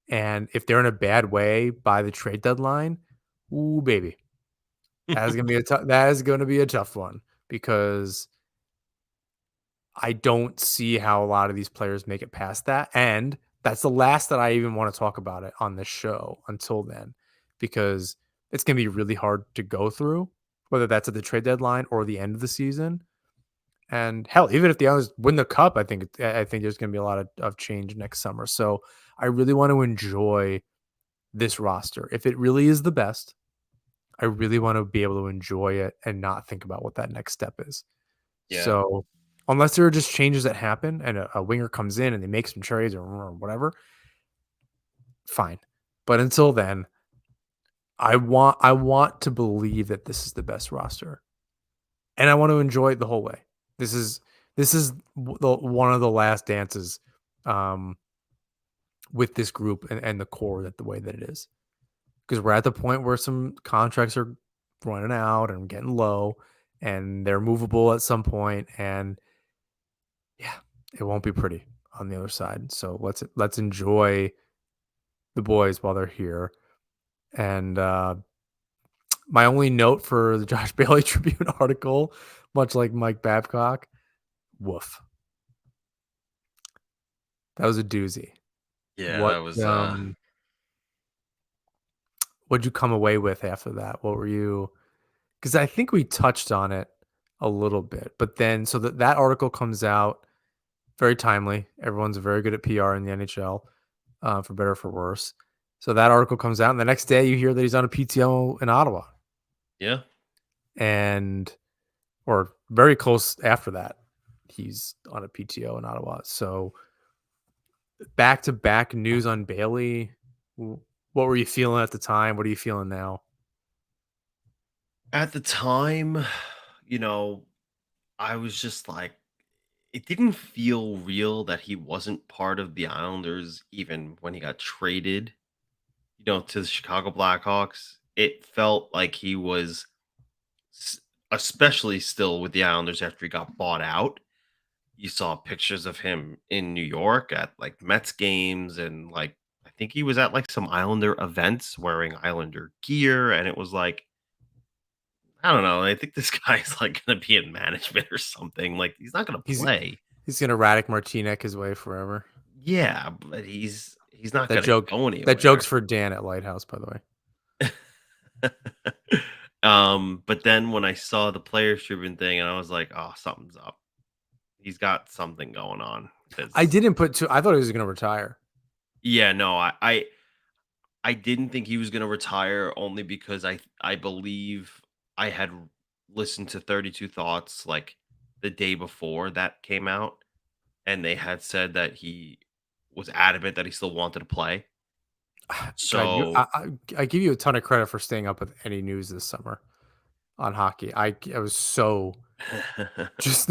And if they're in a bad way by the trade deadline, ooh baby, that is gonna be a tough one because I don't see how a lot of these players make it past that. And that's the last that I even want to talk about it on this show until then, because it's gonna be really hard to go through, whether that's at the trade deadline or the end of the season. And hell, even if the Islanders win the cup, I think there's going to be a lot of change next summer. So I really want to enjoy this roster. If it really is the best, I really want to be able to enjoy it and not think about what that next step is. Yeah. So unless there are just changes that happen and a winger comes in and they make some trades or whatever, fine. But until then, I want to believe that this is the best roster and I want to enjoy it the whole way. This is one of the last dances um, with this group and the core that the way that it is. Because we're at the point where some contracts are running out and getting low, and they're movable at some point, and yeah, it won't be pretty on the other side. So let's enjoy the boys while they're here. And my only note for the Josh Bailey Tribune article, much like Mike Babcock, woof, that was a doozy. Yeah, What that was what'd you come away with after that? What were you? Because I think we touched on it a little bit, but then so that article comes out very timely. Everyone's very good at PR in the NHL, for better or for worse. So that article comes out, and the next day you hear that he's on a PTO in Ottawa, yeah. and or very close after that, he's on a PTO in Ottawa. So back to back news on Bailey. What were you feeling at the time? What are you feeling now? At the time, you know, I was just like, it didn't feel real that he wasn't part of the Islanders even when he got traded, to the Chicago Blackhawks. It felt like he was, s- especially still with the Islanders after he got bought out. You saw pictures of him in New York at like Mets games, and like I think he was at like some Islander events wearing Islander gear, and it was like, I don't know. I think this guy's like going to be in management or something. Like he's not going to He's play. he's gonna Radic Martinek his way forever. Yeah, but he's not That going to joke go that joke's anywhere. for Dan at Lighthouse, by the way. But then when I saw the players tribune thing, and I was like, oh, something's up. He's got something going on. I Because didn't put two. I thought he was gonna retire. yeah, no, I didn't think he was going to retire only because I believe I had listened to 32 Thoughts like the day before that came out, and they had said that he was adamant that he still wanted to play. God, So I give you a ton of credit for staying up with any news this summer on hockey. I was so just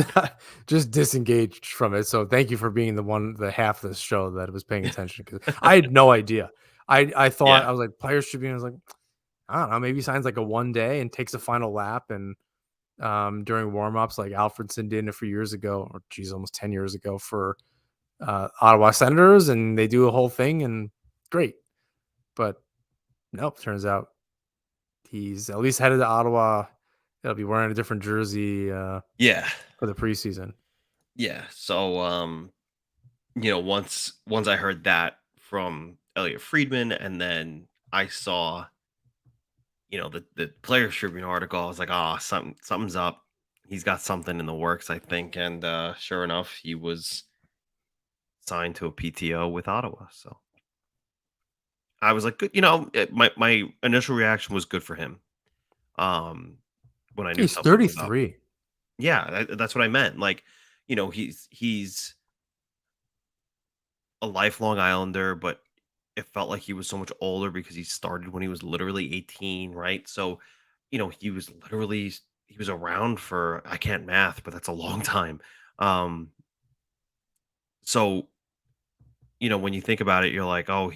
just disengaged from it. So thank you for being the half of the show that was paying attention because I had no idea. I thought yeah, I was like Players Tribune. I was like, I don't know, maybe he signs like a 1 day and takes a final lap and during warm-ups like Alfredson did a few years ago, or geez, almost 10 years ago for Ottawa Senators, and they do a whole thing and great. But nope, turns out he's at least headed to Ottawa. He'll be wearing a different jersey yeah, for the preseason. yeah. So once I heard that from Elliot Friedman, and then I saw the Players Tribune article, I was like, ah, something's up. He's got something in the works, I think. And sure enough, he was signed to a PTO with Ottawa. So I was like, good. My initial reaction was good for him. Um, when I knew He's something was up. 33. Yeah, that's what I meant. Like, he's a lifelong Islander, but it felt like he was so much older because he started when he was literally 18, right? So, he was around for, I can't math, but that's a long time. Um, so when you think about it, you're like, oh,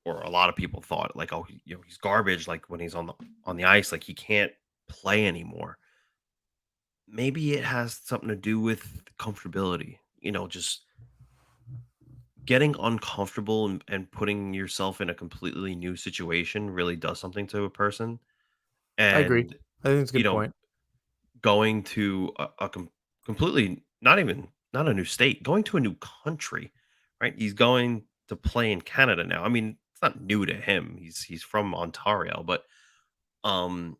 or a lot of people thought like, oh, he's garbage. Like when he's on the ice, like he can't play anymore. Maybe it has something to do with comfortability. Just getting uncomfortable and putting yourself in a completely new situation really does something to a person. I agree. And I think it's a you good know, point. going to completely not a new state, going to a new country, right? He's going to play in Canada now. I mean, it's not new to him. He's from Ontario, but um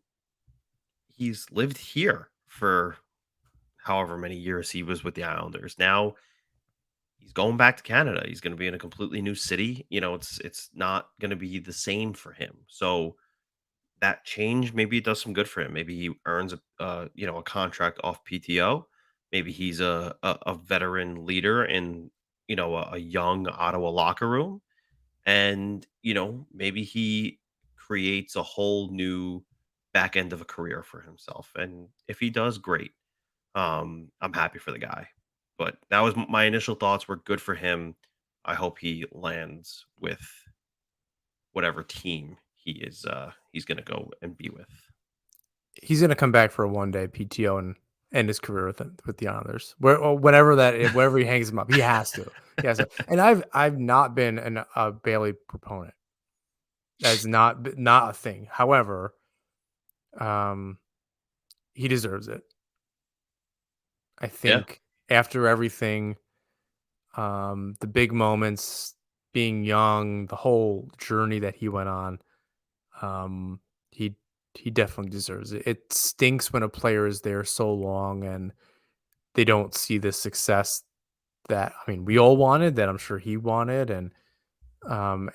he's lived here for however many years he was with the Islanders. Now he's going back to Canada. He's going to be in a completely new city. It's not going to be the same for him. So that change, maybe it does some good for him. Maybe he earns a contract off PTO. Maybe he's a veteran leader in a young Ottawa locker room, and maybe he creates a whole new back end of a career for himself. And if he does, great. I'm happy for the guy. But that was my initial thoughts were good for him. I hope he lands with whatever team he's gonna go and be with. He's gonna come back for a one-day PTO and end his career with the Islanders. Where or whenever wherever he hangs him up, he has to. He has to. And I've not been a Bailey proponent. That's not a thing. However, um, he deserves it. I Yeah. think after everything, the big moments, being young, the whole journey that he went on, um, he he definitely deserves it. It stinks when a player is there so long and they don't see the success that we all wanted, that I'm sure he wanted, and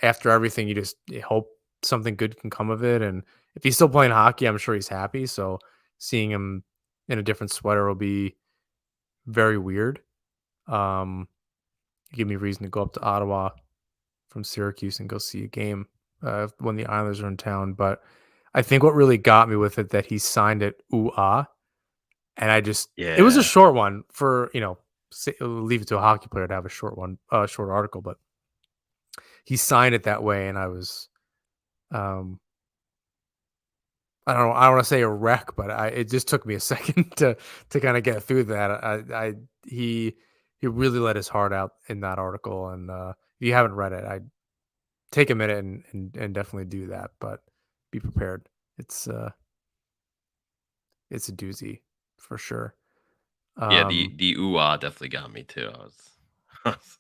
after everything, you hope something good can come of it. And if he's still playing hockey, I'm sure he's happy. So seeing him in a different sweater will be very weird. Um, Give me reason to go up to Ottawa from Syracuse and go see a game when the Islanders are in town. But I think what really got me with it that he signed it ooh ah, and it was a Yeah. short one for leave it to a hockey player to have a short article, but he signed it that way, and I was um I don't want to say a wreck, but it just took me a second to kind of get through that. He he really let his heart out in that article, and if you haven't read it, I take a minute and definitely do that, but be prepared. It's uh it's a doozy for sure. Yeah, the Um the ooh ah definitely got me too. I was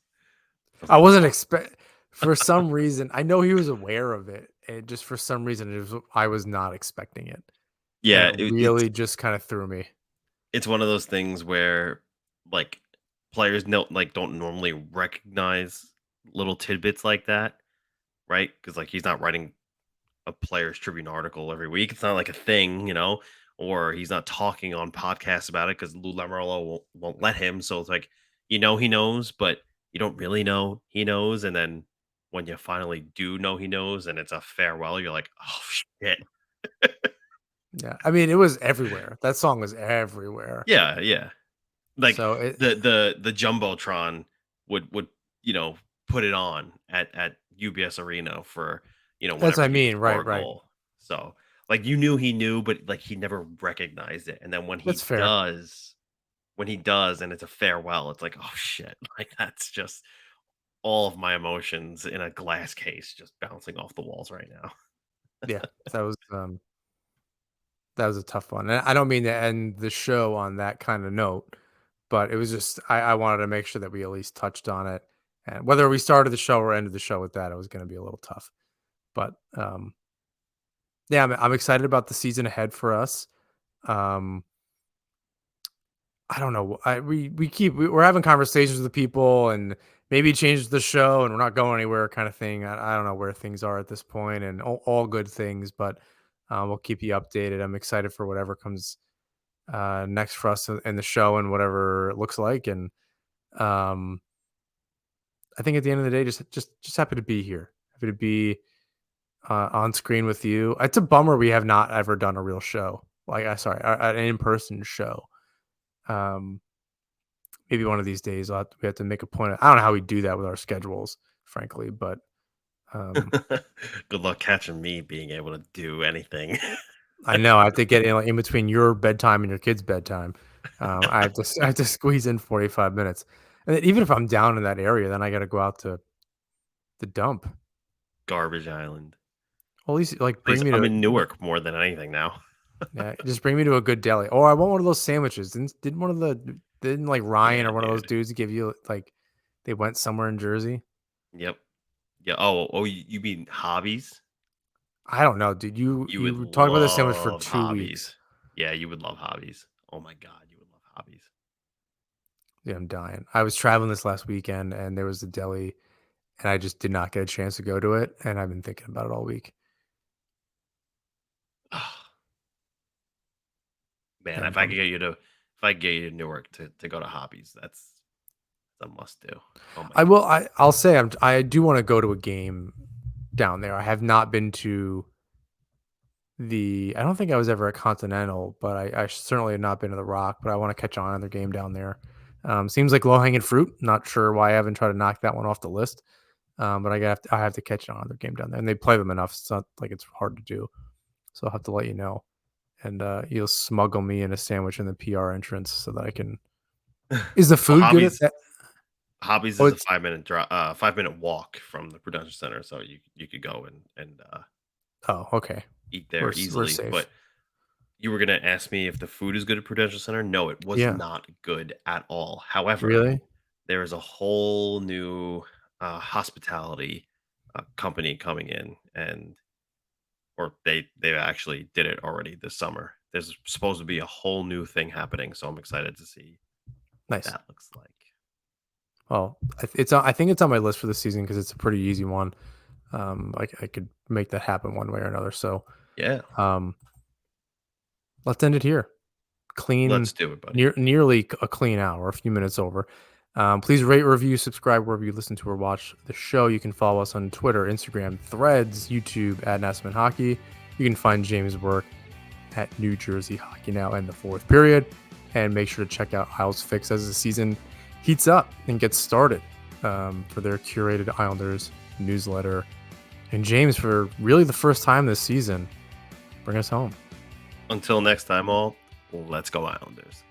I like, wasn't "Wow." expect for some reason. I know he was aware of it. And just for some reason I was not expecting it. And it Yeah, really just kind of threw me. it's one of those things where, like, players don't normally recognize little tidbits like that, right? Because like, he's not writing a Players Tribune article every week. It's not like a thing, or he's not talking on podcasts about it because Lou Lamoriello won't let him. So it's like, he knows, but you don't really know he knows. And then when you finally do know he knows and it's a farewell, you're like, oh shit. Yeah. I mean, it was everywhere. That song was everywhere. Yeah, yeah. Like So it the jumbotron would you know put it on at UBS Arena for that's what whenever I he would mean. score Right, a right. goal. So like you knew he knew, but like he never recognized it. And then That's fair. when he does, and it's a farewell, it's like oh shit, like that's just all of my emotions in a glass case just bouncing off the walls right now. Yeah. That was a tough one. And I don't mean to end the show on that kind of note, but it was just I wanted to make sure that we at least touched on it. And whether we started the show or ended the show with that, it was going to be a little tough. But yeah, I'm excited about the season ahead for us. Um, I don't know. We're having conversations with the people, and maybe change the show, and we're not going anywhere, kind of thing. I don't know where things are at this point, and all good things, but we'll keep you updated. I'm excited for whatever comes next for us in the show and whatever it looks like. And um, I think at the end of the day, just happy to be here, happy to be on screen with you. It's a bummer we have not ever done a real show, like an in person show. Um, Maybe one of these days we have to make a point. I don't know how we do that with our schedules, frankly, but um, Good luck catching me being able to do anything. I know I have to get in, like, in between your bedtime and your kid's bedtime. I have to squeeze in 45 minutes, and then even if I'm down in that area, then I got to go out to the dump. Garbage Island. Well, at least like Please, bring me I'm to in Newark more than anything now. yeah, just bring me to a good deli. Or I want one of those sandwiches. Didn't one of the didn't like Ryan Yeah, or one of those dude. dudes give you like they went somewhere in Jersey? Yep. Yeah. Oh, you mean hobbies? I don't know, dude. You You would you talked about this sandwich for love 2 weeks. hobbies. Yeah, you would love hobbies. Oh my god, you would love hobbies. Yeah, I'm dying. I was traveling this last weekend and there was a deli and I just did not get a chance to go to it. And I've been thinking about it all week. Man, Yeah, I'm bummed. if I could get you to Newark to go to hobbies, that's a must do. Oh my god. I'll say I do want to go to a game down there. I have not been to I don't think I was ever at Continental, but I certainly have not been to the Rock, but I want to catch on another game down there. Seems like low hanging fruit. Not sure why I haven't tried to knock that one off the list. But I have to catch on their game down there, and they play them enough. It's not like it's hard to do. So I'll have to let you know, and you'll smuggle me in a sandwich in the PR entrance so that I can. Is the Well, food good at that? Hobbies Oh, is a it's 5-minute walk from the Prudential Center, so you could go and oh okay. eat there We're easily. safe. But you were gonna ask me if the food is good at Prudential Center? No, it was Yeah, not good at all. However, really there is a whole new hospitality company coming in, and or they actually did it already this summer. There's supposed to be a whole new thing happening, so I'm excited to see what nice. that looks like. Well, I think it's on my list for the season because it's a pretty easy one. I could make that happen one way or another. So, Yeah, um, let's end it here. let's Clean, do it, buddy. nearly a clean hour, a few minutes over. Please rate, review, subscribe wherever you listen to or watch the show. You can follow us on Twitter, Instagram, Threads, YouTube at Nassman Hockey. You can find James' work at New Jersey Hockey Now and the fourth period. And make sure to check out Isles Fix as the season heats up and gets started for their curated Islanders newsletter. And James, for really the first time this season, bring us home. Until next time, all, let's go Islanders.